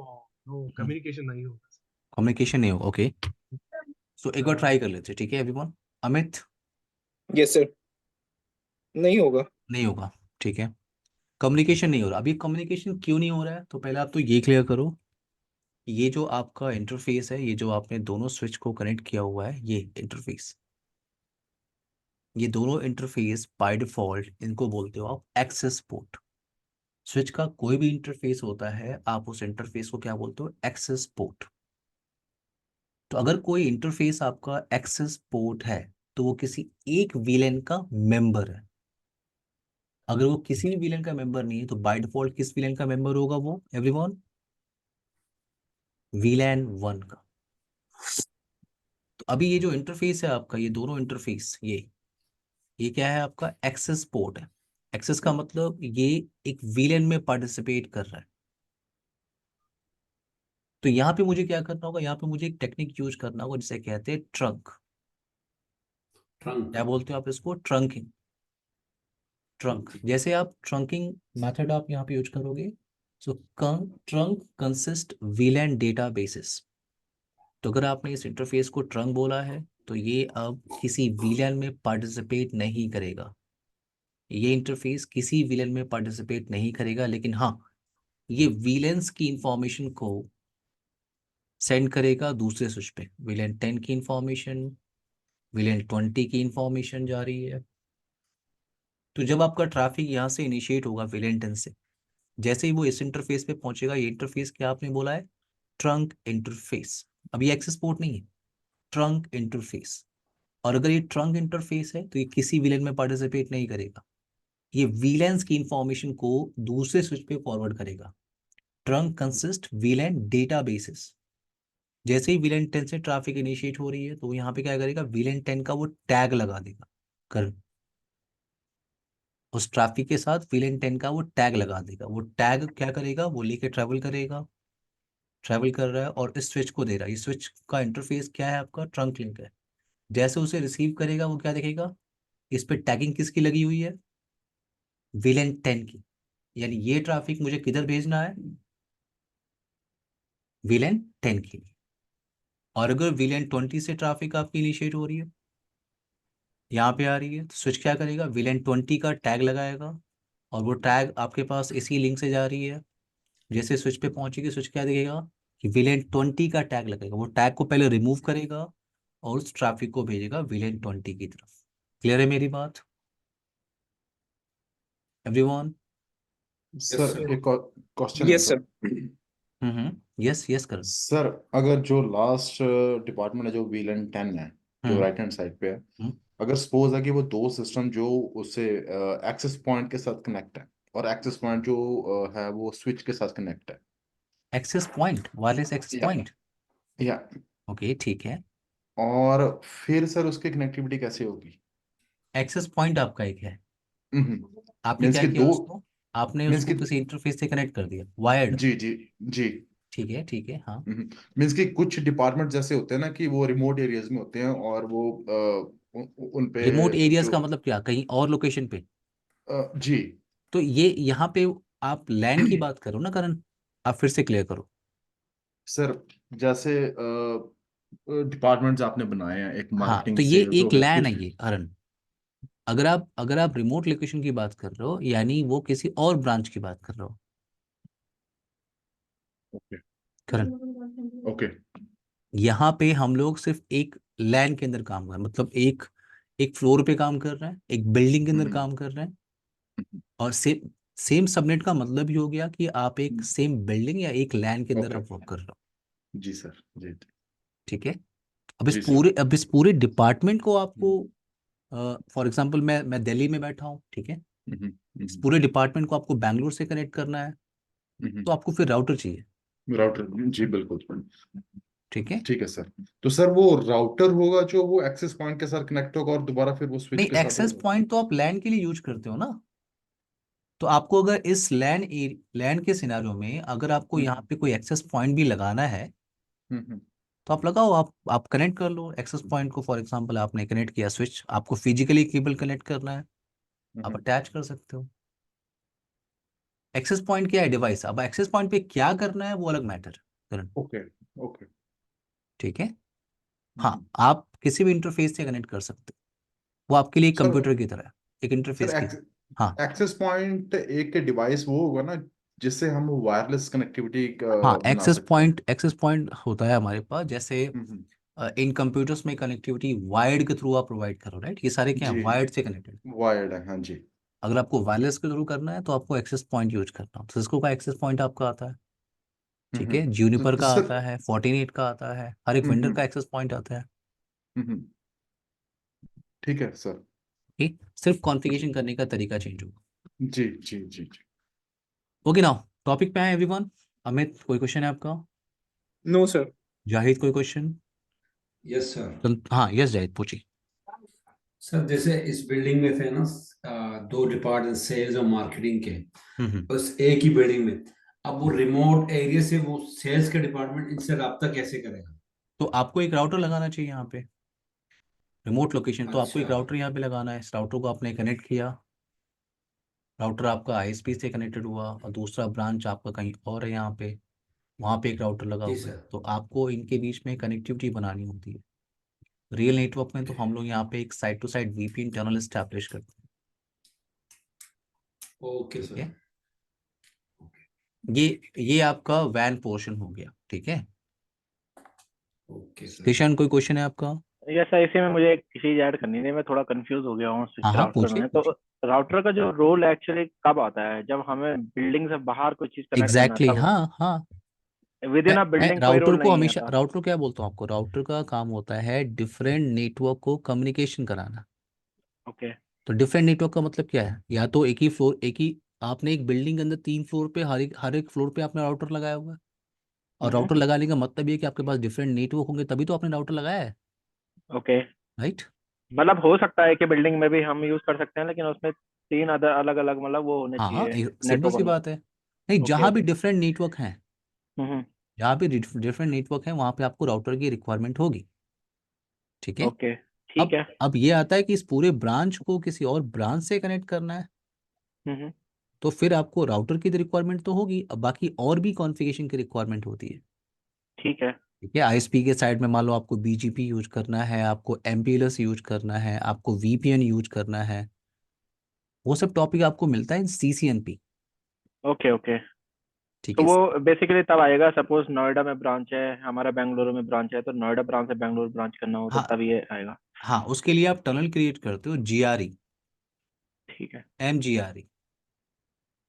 no communication नहीं होगा sir. कम्युनिकेशन नहीं होगा, ओके। सो एक बार Uh, ट्राई कर लेते हैं, ठीक है एवरीवन। Amit, Yes, sir. नहीं होगा। नहीं होगा, ठीक है। कम्युनिकेशन नहीं हो रहा। अभी कम्युनिकेशन क्यों नहीं हो रहा है, तो पहले आप तो ये क्लियर करो, ये जो आपका इंटरफेस है, ये जो आपने दोनों स्विच को कनेक्ट किया हुआ है, ये इंटरफेस, ये दोनों इंटरफेस बाय डिफॉल्ट इनको बोलते हो आप एक्सेस पोर्ट। स्विच का कोई भी इंटरफेस होता है, आप उस इंटरफेस को क्या बोलते हो, एक्सेस पोर्ट। तो अगर कोई इंटरफेस आपका एक्सेस पोर्ट है, तो वो किसी एक वीलन का मेंबर है। अगर वो किसी भी वीलन का मेंबर नहीं है, तो बाय डिफॉल्ट किस वीलन का मेंबर होगा वो, एवरीवन, वीलन 1 का। तो अभी ये जो इंटरफेस है आपका, ये दोनों इंटरफेस, ये क्या है आपका, एक्सेस पोर्ट है। एक्सेस का मतलब ये एक वीलन में पार्टिसिपेट कर रहा है। तो यहाँ पे मुझे क्या करना होगा, यहाँ पे मुझे एक टेक्निक यूज करना होगा जिसे कहते हैं ट्रंक। ट्रंक। क्या बोलते हो आप इसको, ट्रंकिंग। ट्रंक, जैसे आप ट्रंकिंग मेथड आप यहाँ पे यूज करोगे, सो ट्रंक कंसिस्ट वीलन डेटाबेसेस। तो अगर आपने इस इंटरफेस को ट्रंक बोला है, तो ये अब किसी वीलन में पार्टिसिपेट नहीं करेगा। ये इंटरफेस किसी विलन में पार्टिसिपेट नहीं करेगा, लेकिन हाँ, ये विलेंस की इंफॉर्मेशन को सेंड करेगा दूसरे स्विच पे। विलेन 10 की इंफॉर्मेशन, विलेन 20 की इंफॉर्मेशन जा रही है। तो जब आपका ट्रैफिक यहाँ से इनिशिएट होगा विलेन 10 से, जैसे ही वो इस इंटरफेस पे पहुंचेगा, ये इंटरफेस क्या आपने बोला है, ट्रंक इंटरफेस। अब ये एक्सेस पोर्ट नहीं है, ट्रंक इंटरफेस। और अगर ये ट्रंक इंटरफेस है, तो ये किसी विलेन में पार्टिसिपेट नहीं करेगा। ये विलेंस की इंफॉर्मेशन को दूसरे स्विच पे फॉरवर्ड करेगा। Trunk consist VLAN databases. जैसे ही VLAN 10 से ट्रैफिक इनिशिएट हो रही है, तो यहाँ पे क्या करेगा, VLAN 10 का वो टैग लगा देगा। कर उस ट्रैफिक के साथ VLAN 10 का वो टैग लगा देगा। वो टैग क्या करेगा, वो लेके ट्रैवल करेगा, ट्रैवल कर रहा है और इस स्विच को दे रहा है। इस स्विच का इंटरफेस क्या है आपका, ट्रंक लिंक है। जैसे उसे रिसीव करेगा, वो क्या देखेगा, इस पे टैगिंग किसकी लगी हुई है, VLAN 10 की। यानी ये ट्रैफिक मुझे किधर भेजना है, VLAN 10 के लिए। और अगर VLAN 20 से ट्रैफिक आपकी इनिशिएट हो रही है, यहाँ पे आ रही है, तो स्विच क्या करेगा, VLAN 20 का टैग लगाएगा। और वो टैग आपके पास इसी लिंक से जा रही है। जैसे स्विच पे पहुंचेगी, स्विच क्या देखेगा कि VLAN 20 का टैग लगेगा। वो टैग को पहले रिमूव करेगा और उस ट्रैफिक को भेजेगा VLAN 20 की तरफ। क्लियर है मेरी बात, एवरीवन? Sir sir. एक और क्वेश्चन है yes sir. Sir. Yes yes Karan. Sir अगर जो लास्ट डिपार्टमेंट है जो VLAN 10 है, जो हम्म राइट हैंड साइड पे है, हम्म अगर सपोज है कि वो दो सिस्टम जो उससे एक्सेस पॉइंट के साथ कनेक्ट है, और एक्सेस पॉइंट जो है वो स्विच के साथ कनेक्ट है। एक्सेस पॉइंट, वायरलेस एक्सेस या पॉइंट। या ओके, ठीक है। और फिर सर उसकी कनेक्टिविटी कैसे होगी? एक्सेस पॉइंट आपका एक है, आपने मीन्स क्या कि किया दो, उसको, आपने मीन्स उसको कि, किसी इंटरफेस से कनेक्ट कर दिया, वायर्ड। जी जी जी, ठीक है, हाँ। मीन्स कि कुछ डिपार्टमेंट जैसे होते हैं ना कि वो रिमोट एरियाज में होते हैं, और वो उन पे रिमोट एरियाज जो का मतलब क्या, कहीं और लोकेशन पे? जी तो ये यहाँ पे आप लैन की बात करो ना करण, आप फिर से क्लियर करो। सर जैसे डिपार्टमेंट्स आपने बनाए हैं, एक हाँ, मार्केटिंग, तो ये सेल्स हो एक गया लैन कुछ है भी। ये करण। अगर आप रिमोट लोकेशन की बात कर रहे हो, यानी वो किसी और ब्रांच की बात कर रहे हो ओके करण। ओके। यहाँ पे हम लोग सिर्फ एक लैन के अंदर काम कर रहे हैं, मतलब एक एक फ्लोर पे काम कर रहे हैं, एक बिल्डिंग के अंदर हम्म काम कर रहे हैं। और सेम सबनेट का मतलब ही हो गया कि आप एक सेम बिल्डिंग या एक लैन के अंदर ओके आप वर्क कर रहे हो। जी सर जी ठीक है। जी सर। अब इस पूरे डिपार्टमेंट को आपको, हम्म फॉर एग्जांपल मैं दिल्ली में बैठा हूँ, ठीक है। हम्म इस हम्म पूरे डिपार्टमेंट को आपको बैंगलोर से कनेक्ट करना है, तो आपको फिर राउटर चाहिए। राउटर, जी बिल्कुल। ठीक है। ठीक है सर। तो सर वो राउटर होगा जो वो एक्सेस पॉइंट के साथ कनेक्ट होगा, और दोबारा फिर वो स्विच नहीं, के साथ एक्सेस होगा। पॉइंट तो आप लैन के लिए यूज करते हो ना। तो आपको अगर इस लैन के सिनारियो में अगर आपको यहाँ हम्म पे कोई एक्सेस पॉइंट भी लगाना है, हम्म तो आप लगाओ, आप कनेक्ट कर लो एक्सेस पॉइंट को। फॉर एग्जांपल आपने कनेक्ट किया स्विच, आपको फिजिकली केबल कनेक्ट करना है, आप हम्म। अटैच कर सकते हो। एक्सेस पॉइंट क्या है, डिवाइस। अब एक्सेस पॉइंट पे क्या करना है वो अलग मैटर करण। Okay okay. ठीक है। हाँ, हम्म। आप किसी भी इंटरफेस से कनेक्ट कर सकते हो, वो आपके लिए सर कंप्यूटर की तरह है। एक सर इंटरफेस की। हाँ एक्सेस पॉइंट एक डिवाइस वो होगा ना जिससे हम वायरलेस कनेक्टिविटी हाँ, बना सकते हैं। एक्सेस पॉइंट होता है हमारे पास, जैसे हम्म, इन कंप्यूटर्स में कनेक्टिविटी वायर्ड के थ्रू आप प्रोवाइड करो, राइट? ये सारे क्या है, जी वायर्ड से कनेक्टेड। वायर्ड है, हाँ जी। अगर आपको वायरलेस के थ्रू करना है तो आपको एक्सेस पॉइंट यूज करना है। सिस्को का एक्सेस पॉइंट आपका आता है, ठीक है, जूनिपर तो का सर। आता है, फोर्टिनेट का आता है, हर एक वेंडर हम्म का एक्सेस पॉइंट आता है। हम्म, ठीक है सर। ठीक, सिर्फ कॉन्फ़िगरेशन करने का तरीका चेंज होगा। जी जी जी जी। ओके, नाउ टॉपिक पे आए एवरीवन। अमित, कोई क्वेश्चन है आपका? No sir. जाहिद, कोई क्वेश्चन? Yes sir. हाँ, यस जाहिद, पूछिए। सर जैसे इस बिल्डिंग में थे ना दो डिपार्टमेंट, सेल्स और मार्केटिंग के, हम्म। बस एक ही बिल्डिंग में। अब वो रिमोट एरिया से वो सेल्स के डिपार्टमेंट इनसे रब्ता कैसे करेगा? तो आपको एक राउटर लगाना चाहिए यहाँ पे, रिमोट लोकेशन। तो आपको एक अच्छा। राउटर यहाँ पे लगाना है। इस राउटर को आपने कनेक्ट किया, राउटर आपका आईएसपी से कनेक्टेड हुआ, और दूसरा ब्रांच आपका कहीं और है यहाँ पे, वहाँ पे एक राउटर लगा जी हुआ है। सर। तो आपको इनके बीच में कनेक्टिविटी बनानी होती है। रियल नेटवर्क में तो ओके। हम लोग यहाँ पे एक side to side VPN tunnel establish करते हैं, ओके ठीक सर। है। ये आपका वैन पोर्शन हो गया, ठीक है। Okay sir. किशन, कोई क्वेश्चन है आपका? जैसा इसी में मुझे एक चीज ऐड करनी थी, मैं थोड़ा कंफ्यूज हो गया हूँ हाँ स्विच हाँ, राउटर पूछिए में। तो पूछिए। राउटर का जो रोल एक्चुअली कब आता है, जब हमें बिल्डिंग से बाहर कोई चीज कनेक्ट करना है एग्जैक्टली तब? हाँ हाँ। विद इन अ मैं बिल्डिंग कोई राउटर रोल को नहीं है हमेशा, ऐसा? राउटर क्या बोलता हूँ आपको, राउटर का काम होता है डिफरेंट नेटवर्क को कम्युनिकेशन कराना। ओके। तो डिफरेंट नेटवर्क का मतलब क्या है, या तो एक ही फ्लोर, एक ही, आपने एक बिल्डिंग के अंदर 3 फ्लोर पे, हर एक फ्लोर पे आपने राउटर लगाया हुआ है। और हम्म। राउटर लगाने का मतलब ये है कि आपके पास डिफरेंट नेटवर्क होंगे, तभी तो आपने राउटर लगाया है, ओके। राइट? मतलब हो सकता है कि बिल्डिंग में भी हम यूज कर सकते हैं, लेकिन उसमें तीन अदर अलग अलग मतलब वो होने हाँ हाँ, चाहिए, एक सिंपल नेटवर्क सी होने बात है। नहीं, चाहिए। ओके जहाँ भी ओके। डिफरेंट नेटवर्क हैं, हम्म। जहाँ भी डिफरेंट नेटवर्क है, वहाँ पे आपको राउटर की रिक्वायरमेंट होगी, ठीक है। ओके ठीक अब है। अब ये आता है कि इस पूरे ब्रांच को किसी और ब्रांच से कनेक्ट करना है, हम्म। तो फिर आपको राउटर की रिक्वायरमेंट तो होगी, अब बाकी और भी कॉन्फ़िगरेशन की रिक्वायरमेंट होती है, ठीक है। ठीक है। आईएसपी के साइड में मान लो आपको बीजीपी यूज करना है, आपको एमपीएलएस यूज करना है, आपको वीपीएन यूज करना है, वो सब टॉपिक आपको मिलता है सीसीएनपी, ओके ओके। ठीक तो है। वो बेसिकली तब आएगा, सपोज नोएडा में ब्रांच है, हमारा बेंगलुरु में ब्रांच है, तो नोएडा ब्रांच से बेंगलुरु ब्रांच करना हो तो हाँ तब ये आएगा। हाँ, उसके लिए आप टनल क्रिएट करते हो, जीआरई, ठीक है। एमजीआरई,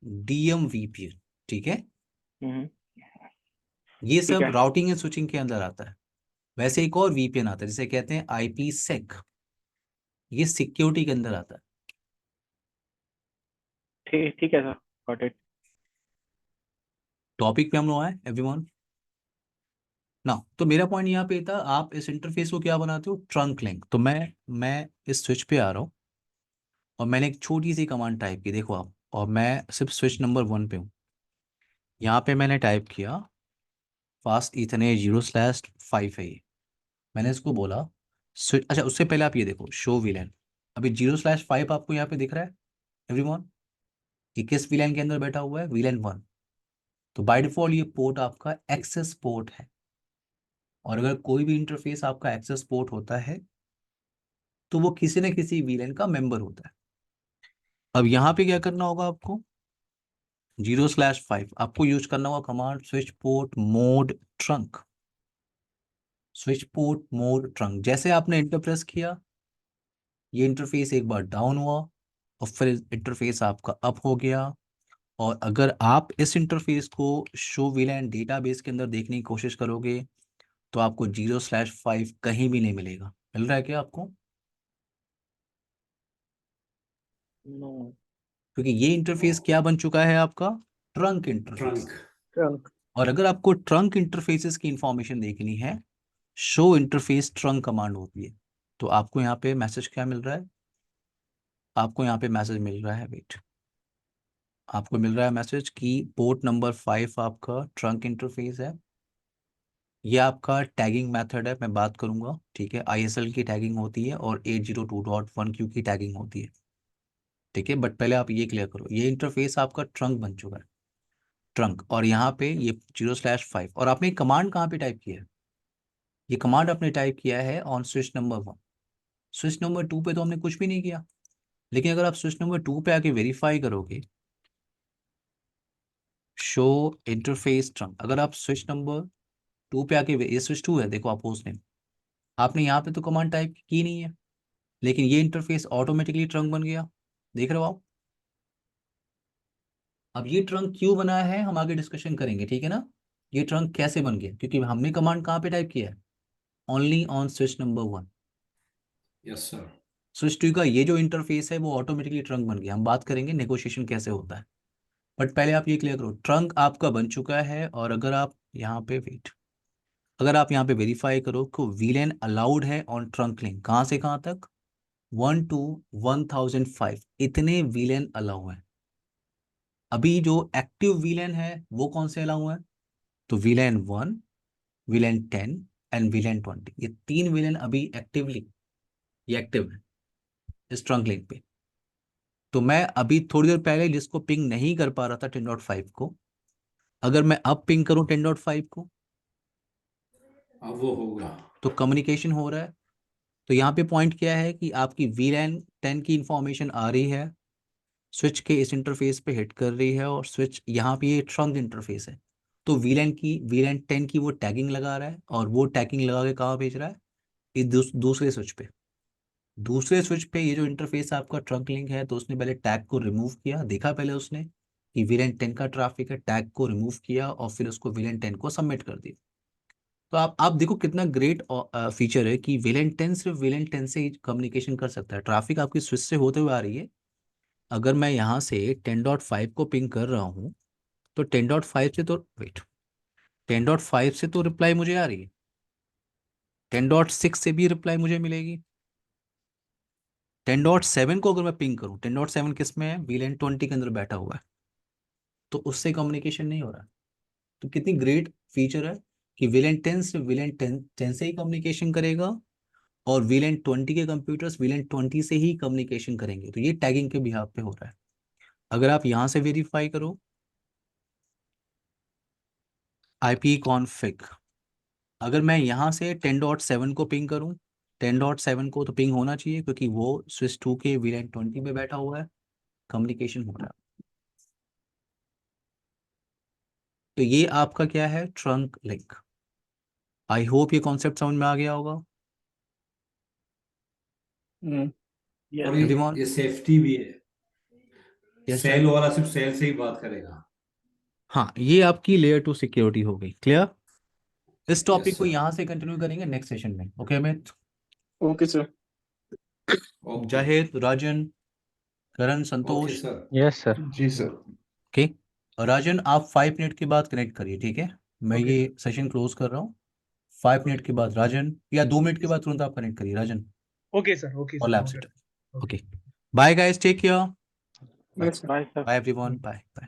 डीएमवीपीएन, ठीक है। हम्म। ये ठीक सब है। राउटिंग एंड स्विचिंग के अंदर आता है। वैसे एक और वीपीएन आता है जिसे कहते हैं आईपी सेक, ये सिक्योरिटी के अंदर आता है। ठीक ठीक है सर, गॉट इट। टॉपिक पे हम लोग आए एवरीवन ना। तो मेरा पॉइंट यहाँ पे था, आप इस इंटरफेस को क्या बनाते हो, ट्रंक लिंक। तो मैं इस स्विच पे आ रहा हूँ, और मैंने एक छोटी सी कमांड टाइप की, देखो आप, और मैं सिर्फ स्विच नंबर 1 पे हूँ। यहाँ पे मैंने टाइप किया फास्ट इथरनेट 0/5 है ये। मैंने इसको बोला स्विच। अच्छा, उससे पहले आप ये देखो, शो वीलैन। अभी 0/5 आपको यहाँ पे दिख रहा है एवरीवन? ये किस वीलैन के अंदर बैठा हुआ है, वीलैन 1। तो बाय डिफॉल्ट ये पोर्ट आपका एक्सेस पोर्ट है, और अगर कोई भी इंटरफेस आपका एक्सेस पोर्ट होता है तो वो किसी न किसी वीलैन का मेंबर होता है। अब यहाँ पे क्या करना होगा आपको, 0/5 आपको यूज करना होगा command switch port mode trunk. Switch port mode trunk, जैसे आपने इंटर प्रेस किया, ये इंटरफेस एक बार डाउन हुआ, और फिर इंटरफेस आपका अप हो गया। और अगर आप इस इंटरफेस को शो वीलैन डेटाबेस के अंदर देखने की कोशिश करोगे, तो आपको 0/5 कहीं भी नहीं मिलेगा। मिल रहा है क्या आपको? नो। क्योंकि ये इंटरफेस क्या बन चुका है आपका, ट्रंक इंटरफेस। ट्रंक। ट्रंक। और अगर आपको ट्रंक इंटरफेसेस की इंफॉर्मेशन देखनी है, शो इंटरफेस ट्रंक कमांड होती है। तो आपको यहाँ पे मैसेज क्या मिल रहा है, आपको यहाँ पे मैसेज मिल रहा है, वेट, आपको मिल रहा है मैसेज कि पोर्ट नंबर 5 आपका ट्रंक इंटरफेस है। ये आपका टैगिंग मेथड है, मैं बात करूंगा, ठीक है। आईएसएल की टैगिंग होती है और 802.1q की टैगिंग होती है, ठीक है। बट पहले आप ये क्लियर करो, ये इंटरफेस आपका ट्रंक बन चुका है, ट्रंक। और यहाँ पे ये 0/5, और आपने कमांड कहाँ पे टाइप किया है, ये कमांड आपने टाइप किया है on switch number 1। Switch number 2 पे तो हमने कुछ भी नहीं किया, लेकिन अगर आप स्विच नंबर 2 पे आके वेरीफाई करोगे, शो इंटरफेस ट्रंक, अगर आप स्विच नंबर 2 पे आके, ये स्विच 2 है, देखो आप होस्ट नेम, आपने यहाँ पे तो कमांड टाइप की नहीं है, लेकिन ये इंटरफेस ऑटोमेटिकली ट्रंक बन गया। देख रहे हो आप? अब ये ट्रंक क्यों बना है हम आगे डिस्कशन करेंगे, ठीक है ना। ये ट्रंक कैसे बन गया, क्योंकि हमने कमांड कहाँ पे टाइप किया है, only on switch number 1। Yes sir. Switch 2 का ये जो इंटरफेस है वो ऑटोमेटिकली ट्रंक बन गया। हम बात करेंगे नेगोशिएशन कैसे होता है, बट पहले आप ये क्लियर करो, ट्रंक आपका बन चुका है। और अगर आप यहाँ पे वेट, अगर आप यहाँ पे वेरीफाई करो तो वीलेन अलाउड है ऑन ट्रंक लिंक, कहाँ से कहाँ तक, 1 to 1005, इतने वीलेन अलाउ है। अभी जो एक्टिव वीलेन है वो कौन से अलाउ है, तो वीलेन 1, वीलेन 10 एंड वीलेन 20, ये 3 वीलेन अभी एक्टिवली, ये एक्टिव है इस ट्रंक लिंक पे। तो मैं अभी थोड़ी देर पहले जिसको पिंग नहीं कर पा रहा था 10.5 को, अगर मैं अब पिंग करूं 10.5 को, अब वो होगा। तो कम्युनिकेशन हो रहा है। तो यहाँ पे पॉइंट क्या है कि आपकी वीलैन 10 की इंफॉर्मेशन आ रही है, स्विच के इस इंटरफेस पे हिट कर रही है, और स्विच यहाँ पे ये ट्रंक इंटरफेस है, तो वीलैन 10 की वो टैगिंग लगा रहा है, और वो टैगिंग लगा के कहाँ भेज रहा है, ये दूसरे स्विच पे। दूसरे स्विच पे ये जो इंटरफेस आपका ट्रंक लिंक है, तो उसने पहले टैग को रिमूव किया, देखा पहले उसने कि वीलेन 10 का ट्रैफिक है, टैग को रिमूव किया और फिर उसको वीलेन 10 को सबमिट कर दिया। तो आप देखो कितना ग्रेट फीचर है कि वीलेन 10 सिर्फ वीलेन 10 से ही कम्युनिकेशन कर सकता है। ट्रैफिक आपकी स्विच से होते हुए आ रही है, अगर मैं यहाँ से 10.5 को पिंग कर रहा हूँ, तो 10.5 से तो वेट 10.5 से तो रिप्लाई मुझे आ रही है, 10.6 से भी रिप्लाई मुझे मिलेगी। 10.7 को अगर मैं पिंग करूं, 10.7 किस में है, वीलेन 20 के अंदर बैठा हुआ है, तो उससे कम्युनिकेशन नहीं हो रहा। तो कितनी ग्रेट फीचर है कि वीलेन 10 से वीलेन 10 से ही कम्युनिकेशन करेगा, और वीलेन 20 के कंप्यूटर्स वीलेन 20 से ही कम्युनिकेशन करेंगे। तो ये टैगिंग के बिहाफ पे हो रहा है। अगर आप यहां से वेरीफाई करो आईपी कॉन्फ़िग, अगर मैं यहाँ से 10.7 को पिंग करूँ, 10.7 को तो पिंग होना चाहिए क्योंकि वो स्विच 2 के वीलेन 20 पे बैठा हुआ है, कम्युनिकेशन हो रहा है। तो ये आपका क्या है, ट्रंक लिंक। आई होप ये कॉन्सेप्ट समझ में आ गया होगा यस और सर। एवरीवन। ये सेफ्टी भी है। Yes cell sir. वाला सिर्फ सेल से ही बात करेगा। हाँ, ये आपकी लेयर 2 सिक्योरिटी हो गई क्लियर। इस यस टॉपिक को सर। यहाँ से कंटिन्यू करेंगे नेक्स्ट सेशन में। Okay Amit, okay sir. Okay. Zahid, Rajan, Karan, okay Santosh. Sir. Yes sir. जी सर। ओके, और राजन आप 5 मिनट के बाद कनेक्ट करिए, ठीक है। मैं Okay, ये sir. सेशन क्लोज कर रहा हूँ। 5 मिनट Okay. के बाद राजन, या 2 मिनट के Yes. बाद तुरंत आप कनेक्ट करिए राजन, Okay, sir. Okay, और sir. Lab Noted. Set. Okay. Okay, bye guys, take care, bye, yes sir. Bye sir. Bye everyone, Okay. Bye bye.